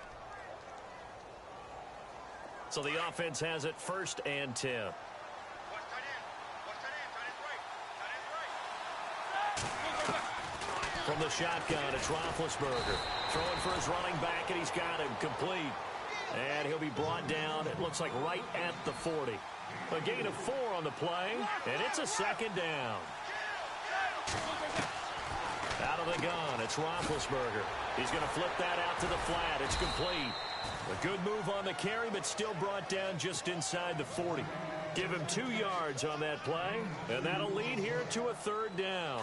[SPEAKER 2] So the offense has it 1st and 10. From the shotgun, it's Roethlisberger. Throwing for his running back, and he's got him complete. And he'll be brought down, it looks like right at the 40. A gain of 4 on the play, and it's a 2nd down. Out of the gun, it's Roethlisberger. He's going to flip that out to the flat. It's complete. A good move on the carry, but still brought down just inside the 40. Give him 2 yards on that play, and that'll lead here to a 3rd down.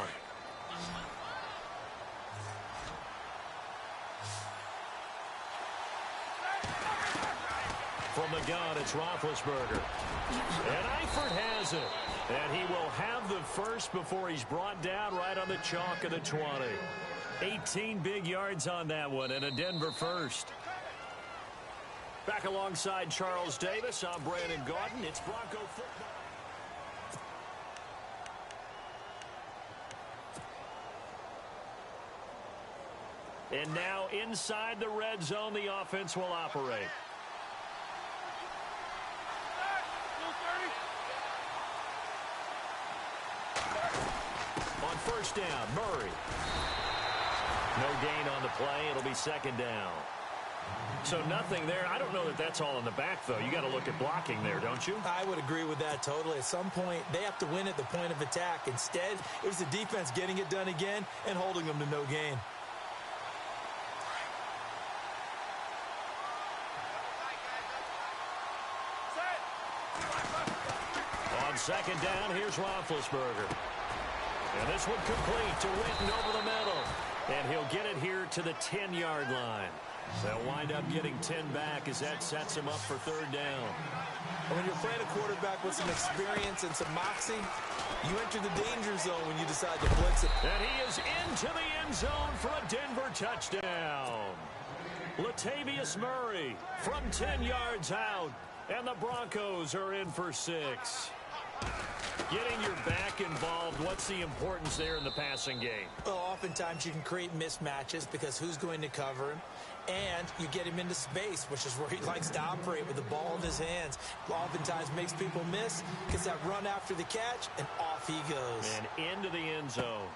[SPEAKER 2] From the gun, it's Roethlisberger. And Eifert has it. And he will have the first before he's brought down right on the chalk of the 20. 18 big yards on that one, and a Denver first. Back alongside Charles Davis, I'm Brandon Gaudin. It's Bronco football. And now inside the red zone, the offense will operate. On 1st down, Murray. No gain on the play. It'll be 2nd down. So nothing there. I don't know that that's all in the back, though. You got to look at blocking there, don't you?
[SPEAKER 3] I would agree with that totally. At some point, they have to win at the point of attack. Instead, it was the defense getting it done again and holding them to no gain.
[SPEAKER 2] On 2nd down, here's Roethlisberger. And this one complete to Witten over the middle. And he'll get it here to the 10-yard line. They'll wind up getting 10 back as that sets him up for 3rd down.
[SPEAKER 3] And when you're playing a quarterback with some experience and some moxie, you enter the danger zone when you decide to blitz it.
[SPEAKER 2] And he is into the end zone for a Denver touchdown. Latavius Murray from 10 yards out. And the Broncos are in for 6. Getting your back involved, what's the importance there in the passing game?
[SPEAKER 3] Well, oftentimes you can create mismatches because who's going to cover him? And you get him into space, which is where he likes to operate with the ball in his hands. Oftentimes makes people miss, gets that run after the catch, and off he goes.
[SPEAKER 2] And into the end zone.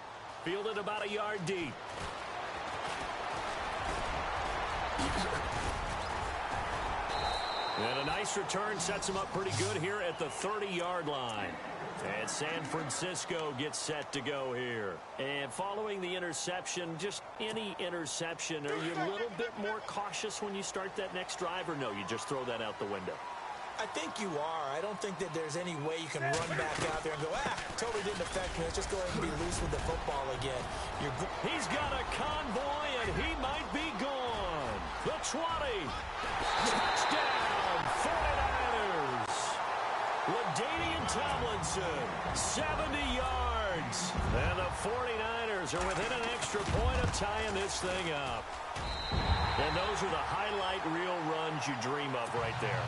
[SPEAKER 2] Fielded about a yard deep. And a nice return sets him up pretty good here at the 30-yard line. And San Francisco gets set to go here. And following the interception, just any interception, are you a little bit more cautious when you start that next drive, or no, you just throw that out the window?
[SPEAKER 3] I think you are. I don't think that there's any way you can run back out there and go, totally didn't affect me. Let's just go ahead and be loose with the football again.
[SPEAKER 2] He's got a convoy, and he might be gone. The 20. Touchdown, 49ers. LaDainian Tomlinson, 70 yards. And the 49ers are within an extra point of tying this thing up. And those are the highlight reel runs you dream of right there.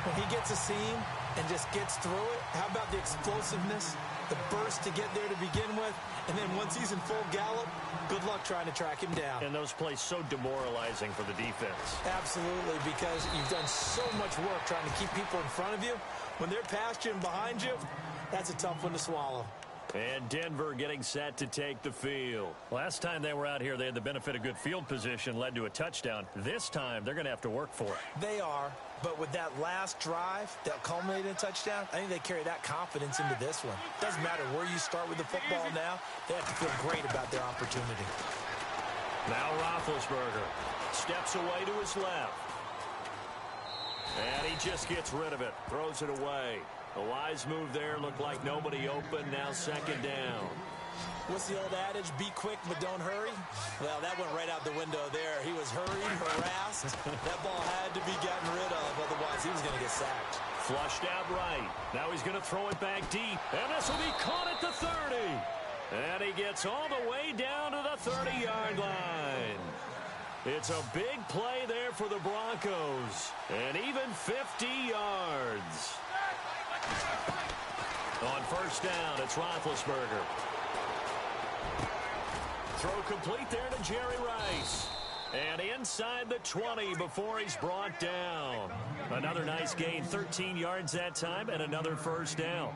[SPEAKER 3] When he gets a seam and just gets through it, how about the explosiveness, the burst to get there to begin with, and then once he's in full gallop, good luck trying to track him down.
[SPEAKER 2] And those plays so demoralizing for the defense.
[SPEAKER 3] Absolutely, because you've done so much work trying to keep people in front of you. When they're past you and behind you, that's a tough one to swallow.
[SPEAKER 2] And Denver getting set to take the field. Last time they were out here, they had the benefit of good field position, led to a touchdown. This time, they're going to have to work for it.
[SPEAKER 3] They are, but with that last drive that culminated in a touchdown, I think they carry that confidence into this one. Doesn't matter where you start with the football now, they have to feel great about their opportunity.
[SPEAKER 2] Now Roethlisberger steps away to his left. And he just gets rid of it, throws it away. A wise move there, looked like nobody open, now 2nd down.
[SPEAKER 3] What's the old adage? Be quick, but don't hurry. Well, that went right out the window there. He was hurried, harassed. That ball had to be gotten rid of, otherwise he was going to get sacked.
[SPEAKER 2] Flushed out right. Now he's going to throw it back deep, and this will be caught at the 30. And he gets all the way down to the 30-yard line. It's a big play there for the Broncos, and even 50 yards. On first down, it's Roethlisberger. Throw complete there to Jerry Rice. And inside the 20 before he's brought down. Another nice gain, 13 yards that time, and another first down.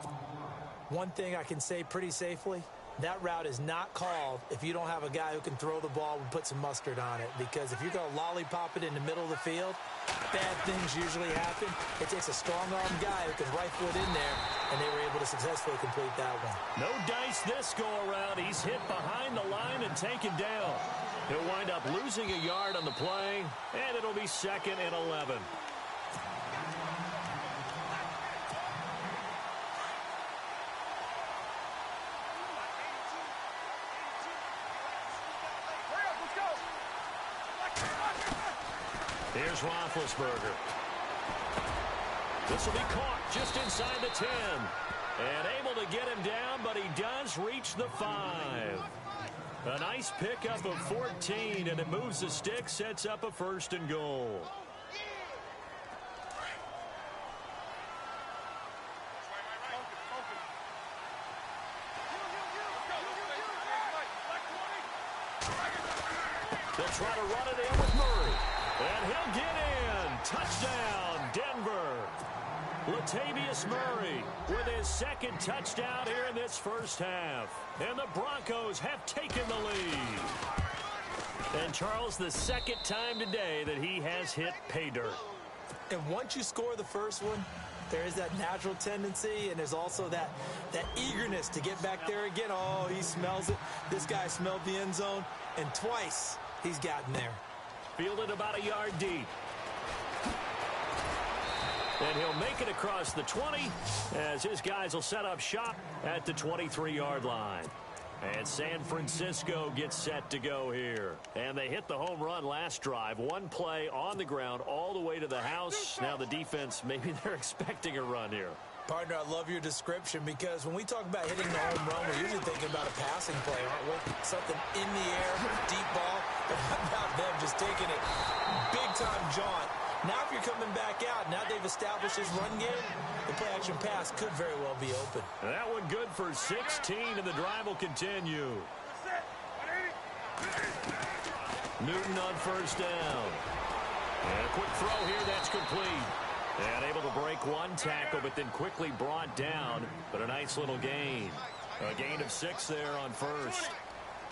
[SPEAKER 3] One thing I can say pretty safely, that route is not called if you don't have a guy who can throw the ball and put some mustard on it. Because if you're going to lollipop it in the middle of the field, bad things usually happen. It takes a strong-armed guy who can rifle it in there, and they were able to successfully complete that one.
[SPEAKER 2] No dice this go-around. He's hit behind the line and taken down. He'll wind up losing a yard on the play, and it'll be 2nd and 11. Here's Roethlisberger. This will be caught just inside the 10. And able to get him down, but he does reach the 5. A nice pickup of 14, and it moves the stick, sets up a 1st and goal. They'll try to run it in with Murray. And he'll get in. Touchdown, Denver. Latavius Murray with his 2nd touchdown here in this first half. And the Broncos have taken the lead. And Charles, the 2nd time today that he has hit pay dirt.
[SPEAKER 3] And once you score the first one, there is that natural tendency, and there's also that eagerness to get back there again. Oh, he smells it. This guy smelled the end zone, and twice he's gotten there.
[SPEAKER 2] Fielded about a yard deep. And he'll make it across the 20 as his guys will set up shop at the 23-yard line. And San Francisco gets set to go here. And they hit the home run last drive. One play on the ground all the way to the house. Now the defense, maybe they're expecting a run here.
[SPEAKER 3] Partner, I love your description because when we talk about hitting the home run, we're usually thinking about a passing play, aren't we? Something in the air, deep ball. But how about them just taking it big-time jaunt? Now if you're coming back out, now they've established this run game, the play-action pass could very well be open.
[SPEAKER 2] That one good for 16, and the drive will continue. Newton on first down. And a quick throw here, that's complete. And able to break one tackle, but then quickly brought down. But a nice little gain. A gain of 6 there on first.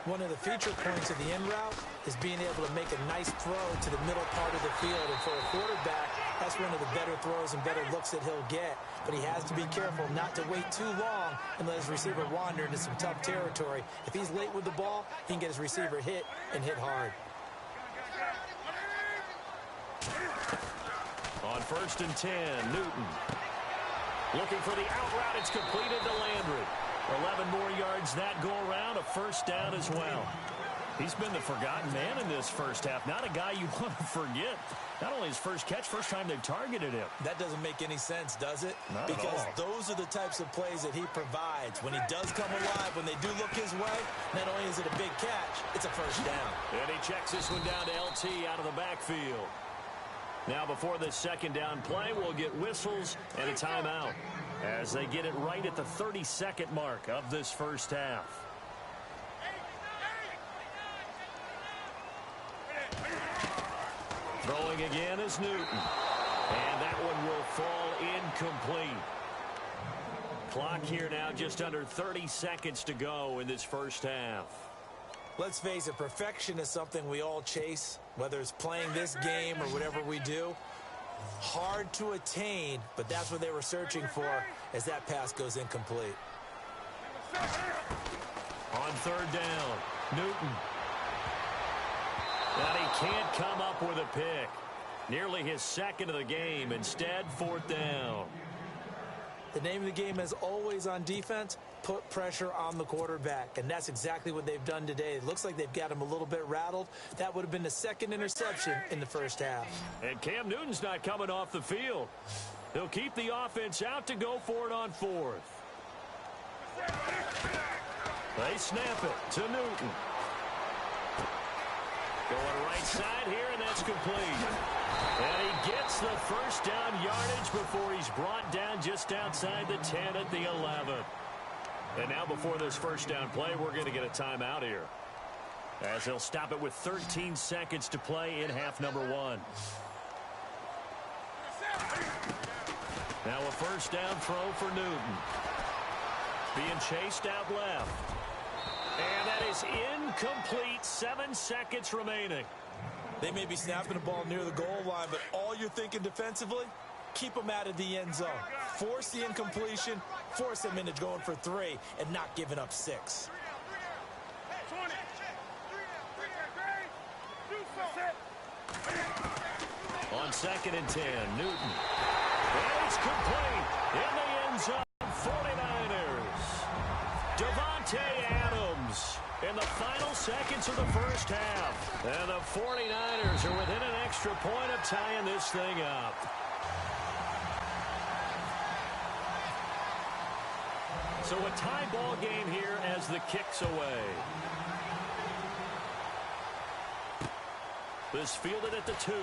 [SPEAKER 3] One of the feature points of the in route is being able to make a nice throw to the middle part of the field. And for a quarterback, that's one of the better throws and better looks that he'll get. But he has to be careful not to wait too long and let his receiver wander into some tough territory. If he's late with the ball, he can get his receiver hit and hit hard.
[SPEAKER 2] On 1st and 10, Newton. Looking for the out route. It's completed to Landry. 11 more yards that go around. A first down as well. He's been the forgotten man in this first half. Not a guy you want to forget. Not only his first catch, first time they've targeted him.
[SPEAKER 3] That doesn't make any sense, does it?
[SPEAKER 2] Not
[SPEAKER 3] because
[SPEAKER 2] at all.
[SPEAKER 3] Those are the types of plays that he provides. When he does come alive, when they do look his way, not only is it a big catch, it's a first down.
[SPEAKER 2] And he checks this one down to LT out of the backfield. Now before this second down play, we'll get whistles and a timeout as they get it right at the 32nd mark of this first half. Throwing again is Newton. And that one will fall incomplete. Clock here now just under 30 seconds to go in this first half.
[SPEAKER 3] Let's face it, perfection is something we all chase, whether it's playing this game or whatever we do. Hard to attain, but that's what they were searching for as that pass goes incomplete.
[SPEAKER 2] On third down, Newton. And he can't come up with a pick. Nearly his second of the game. Instead, fourth down.
[SPEAKER 3] The name of the game is always on defense, put pressure on the quarterback, and that's exactly what they've done today. It looks like they've got him a little bit rattled. That would have been the second interception in the first half.
[SPEAKER 2] And Cam Newton's not coming off the field. They'll keep the offense out to go for it on fourth. They snap it to Newton. Going right side here, and that's complete. And he gets the first down yardage before he's brought down just outside the 10 at the 11. And now before this first down play, we're going to get a timeout here, as they'll stop it with 13 seconds to play in half number one. Now a first down throw for Newton. Being chased out left. And that is incomplete. 7 seconds remaining.
[SPEAKER 3] They may be snapping the ball near the goal line, but all you're thinking defensively, keep them out of the end zone. Force the incompletion, force them into going for 3, and not giving up 6.
[SPEAKER 2] On 2nd and 10, Newton. And it's complete in the end zone. 49ers. Devontae Adams in the final seconds of the first half. And the 49ers are within an extra point of tying this thing up. So a tie ball game here as the kick's away. This fielded at the 2.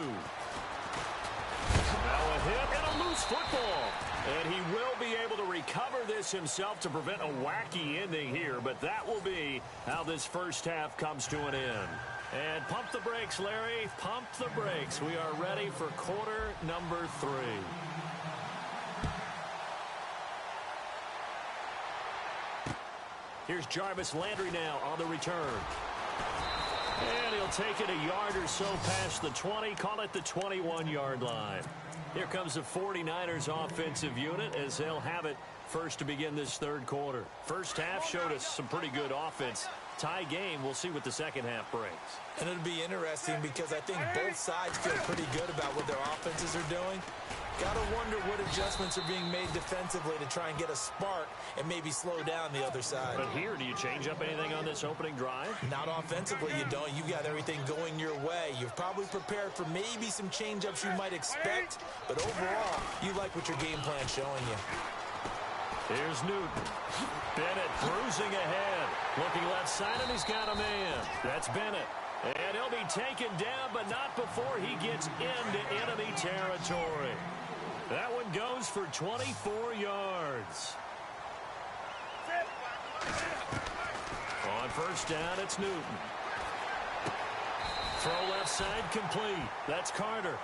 [SPEAKER 2] Now a hit and a loose football. And he will be able to recover this himself to prevent a wacky ending here. But that will be how this first half comes to an end. And pump the brakes, Larry. Pump the brakes. We are ready for quarter number 3. Here's Jarvis Landry now on the return. And he'll take it a yard or so past the 20, call it the 21-yard line. Here comes the 49ers offensive unit as they'll have it first to begin this third quarter. First half showed us some pretty good offense. Tie game, we'll see what the second half brings.
[SPEAKER 3] And it'll be interesting because I think both sides feel pretty good about what their offenses are doing. Gotta wonder what adjustments are being made defensively to try and get a spark and maybe slow down the other side.
[SPEAKER 2] But here, do you change up anything on this opening drive?
[SPEAKER 3] Not offensively, you don't. You got everything going your way. You've probably prepared for maybe some change-ups you might expect, but overall, you like what your game plan's showing you.
[SPEAKER 2] Here's Newton. Bennett cruising ahead. Looking left side, and he's got a man. That's Bennett. And he'll be taken down, but not before he gets into enemy territory. That one goes for 24 yards. On first down, it's Newton. Throw left side complete. That's Carter.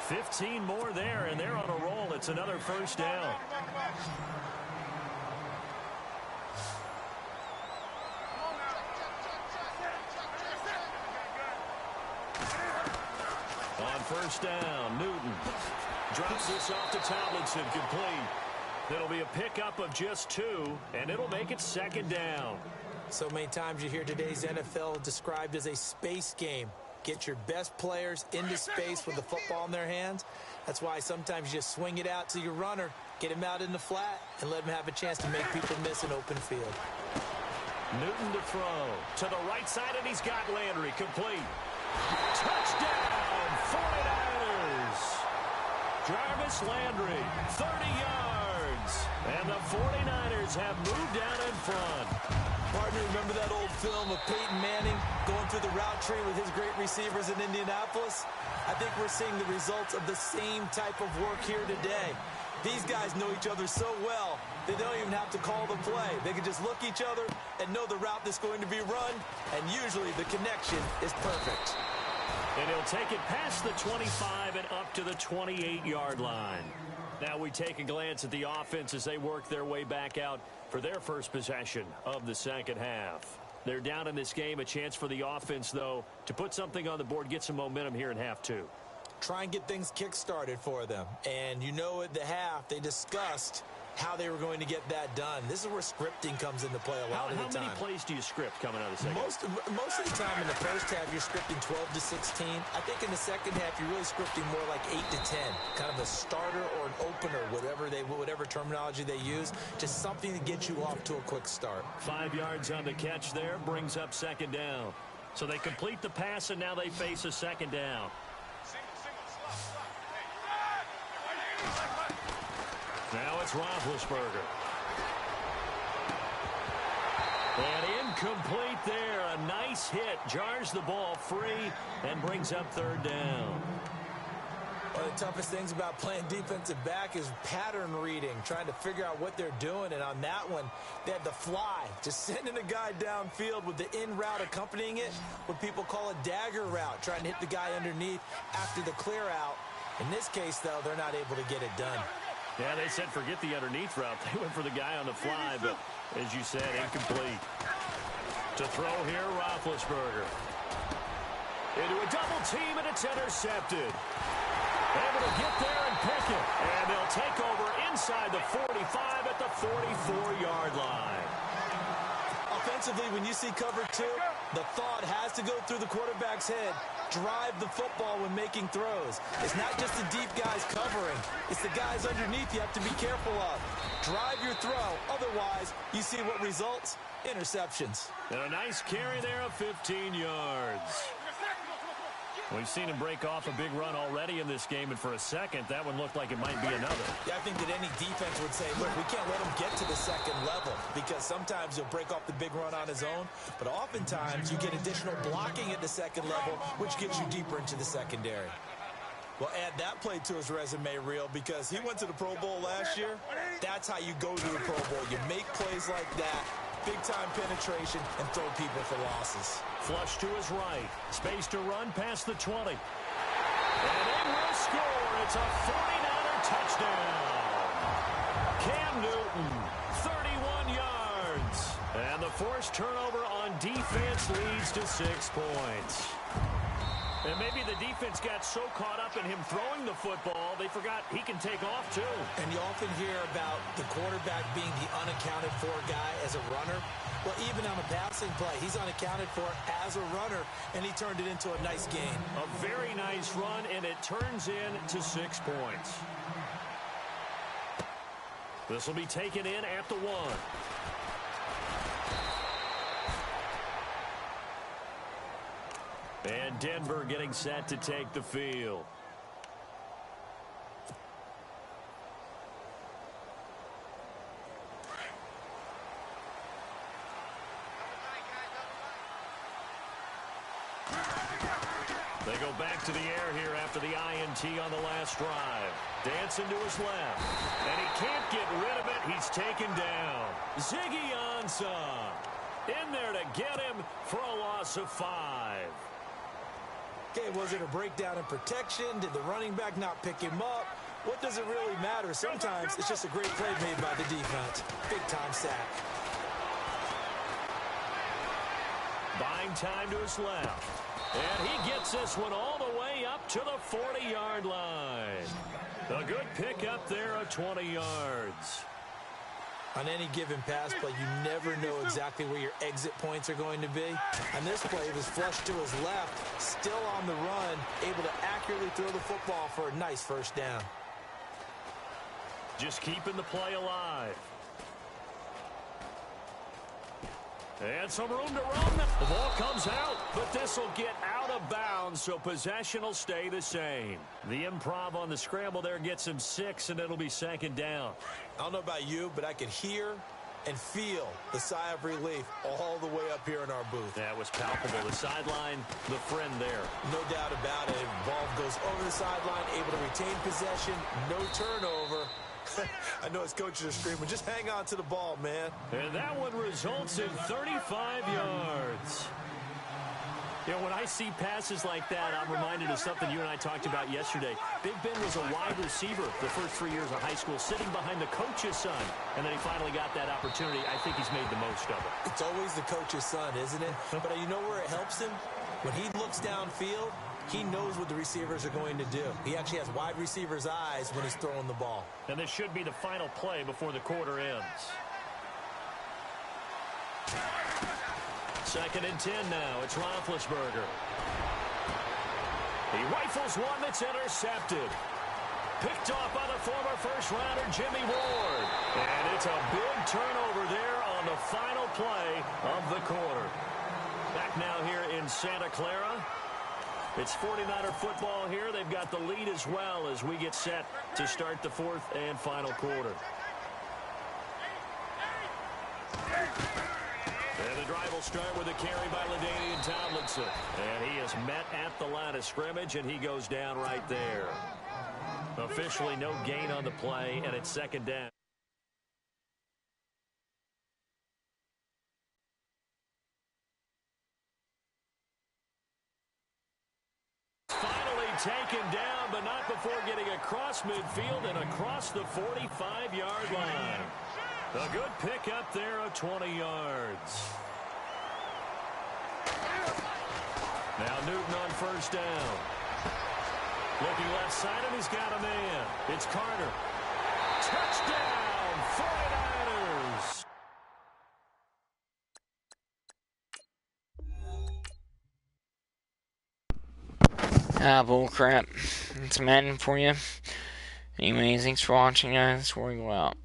[SPEAKER 2] 15 more there, and they're on a roll. It's another first down. On first down, Newton drops this off to Tomlinson, complete. It'll be a pickup of just 2, and it'll make it second down.
[SPEAKER 3] So many times you hear today's NFL described as a space game. Get your best players into space with the football in their hands. That's why sometimes you just swing it out to your runner, get him out in the flat, and let him have a chance to make people miss an open field.
[SPEAKER 2] Newton to throw. To the right side, and he's got Landry, complete. Touchdown, 49ers. Jarvis Landry, 30 yards. And the 49ers have moved down in front.
[SPEAKER 3] Partner, remember that old film of Peyton Manning going through the route tree with his great receivers in Indianapolis? I think we're seeing the results of the same type of work here today. These guys know each other so well, they don't even have to call the play. They can just look each other and know the route that's going to be run, and usually the connection is perfect.
[SPEAKER 2] And he'll take it past the 25 and up to the 28-yard line. Now we take a glance at the offense as they work their way back out for their first possession of the second half. They're down in this game. A chance for the offense, though, to put something on the board, get some momentum here in half 2.
[SPEAKER 3] Try and get things kick-started for them. And you know at the half they discussed how they were going to get that done. This is where scripting comes into play a lot of the time.
[SPEAKER 2] How many plays do you script coming out of the second?
[SPEAKER 3] Most of the time in the first half, you're scripting 12 to 16. I think in the second half, you're really scripting more like 8 to 10. Kind of a starter or an opener, whatever terminology they use. Just something to get you off to a quick start.
[SPEAKER 2] 5 yards on the catch there, brings up second down. So they complete the pass, and now they face a second down. Now it's Roethlisberger. And incomplete there. A nice hit. Jars the ball free and brings up third down.
[SPEAKER 3] One of the toughest things about playing defensive back is pattern reading, trying to figure out what they're doing. And on that one, they had the fly, just sending a guy downfield with the in route accompanying it, what people call a dagger route, trying to hit the guy underneath after the clear out. In this case, though, they're not able to get it done.
[SPEAKER 2] Yeah, they said forget the underneath route. They went for the guy on the fly, but as you said, incomplete. To throw here, Roethlisberger. Into a double team, and it's intercepted. Able to get there and pick it. And they'll take over inside the 45 at the 44-yard line.
[SPEAKER 3] Offensively, when you see cover two, the thought has to go through the quarterback's head. Drive the football when making throws. It's not just the deep guys covering. It's the guys underneath you have to be careful of. Drive your throw. Otherwise, you see what results? Interceptions.
[SPEAKER 2] And a nice carry there of 15 yards. We've seen him break off a big run already in this game, and for a second, that one looked like it might be another.
[SPEAKER 3] Yeah, I think that any defense would say, look, we can't let him get to the second level, because sometimes he'll break off the big run on his own, but oftentimes you get additional blocking at the second level, which gets you deeper into the secondary. Well, add that play to his resume reel, because he went to the Pro Bowl last year. That's how you go to the Pro Bowl. You make plays like that, big-time penetration, and throw people for losses.
[SPEAKER 2] Flush to his right. Space to run past the 20. And they will score. It's a 49er touchdown. Cam Newton, 31 yards. And the forced turnover on defense leads to 6 points. And maybe the defense got so caught up in him throwing the football, they forgot he can take off, too.
[SPEAKER 3] And you often hear about the quarterback being the unaccounted for guy as a runner. Well, even on a passing play, he's unaccounted for as a runner, and he turned it into a nice gain.
[SPEAKER 2] A very nice run, and it turns into 6 points. This will be taken in at the 1. And Denver getting set to take the field. They go back to the air here after the INT on the last drive. Dancing to his left. And he can't get rid of it. He's taken down. Ziggy Ansah in there to get him for a loss of 5.
[SPEAKER 3] Okay, was it a breakdown in protection? Did the running back not pick him up? What does it really matter? Sometimes it's just a great play made by the defense. Big-time sack.
[SPEAKER 2] Buying time to his left. And he gets this one all the way up to the 40-yard line. A good pickup there of 20 yards.
[SPEAKER 3] On any given pass play, you never know exactly where your exit points are going to be. On this play, it was flushed to his left, still on the run, able to accurately throw the football for a nice first down.
[SPEAKER 2] Just keeping the play alive. And some room to run. The ball comes out, but this will get out of bounds, so possession will stay the same. The improv on the scramble there gets him 6, and it'll be second down.
[SPEAKER 3] I don't know about you, but I could hear and feel the sigh of relief all the way up here in our booth.
[SPEAKER 2] That was palpable. The sideline, the friend there.
[SPEAKER 3] No doubt about it. Ball goes over the sideline, able to retain possession, no turnover. I know his coaches are screaming, just hang on to the ball, man.
[SPEAKER 2] And that one results in 35 yards. You know, when I see passes like that, I'm reminded of something you and I talked about yesterday. Big Ben was a wide receiver the first 3 years of high school, sitting behind the coach's son. And then he finally got that opportunity. I think he's made the most of it.
[SPEAKER 3] It's always the coach's son, isn't it? But you know where it helps him? When he looks downfield, he knows what the receivers are going to do. He actually has wide receivers' eyes when he's throwing the ball.
[SPEAKER 2] And this should be the final play before the quarter ends. 2nd and 10 now. It's Roethlisberger. He rifles one that's intercepted. Picked off by the former first-rounder Jimmy Ward. And it's a big turnover there on the final play of the quarter. Back now here in Santa Clara. It's 49er football here. They've got the lead as well as we get set to start the 4th and final quarter. And the drive will start with a carry by LaDainian Tomlinson. And he is met at the line of scrimmage, and he goes down right there. Officially no gain on the play, and it's 2nd down. Finally taken down, but not before getting across midfield and across the 45-yard line. A good pick up there of 20 yards. Now Newton on 1st down. Looking left side, and he's got a man. It's Carter. Touchdown, 49ers.
[SPEAKER 1] Bull crap. It's Madden for you. Anyways, thanks for watching, guys. Before we go out.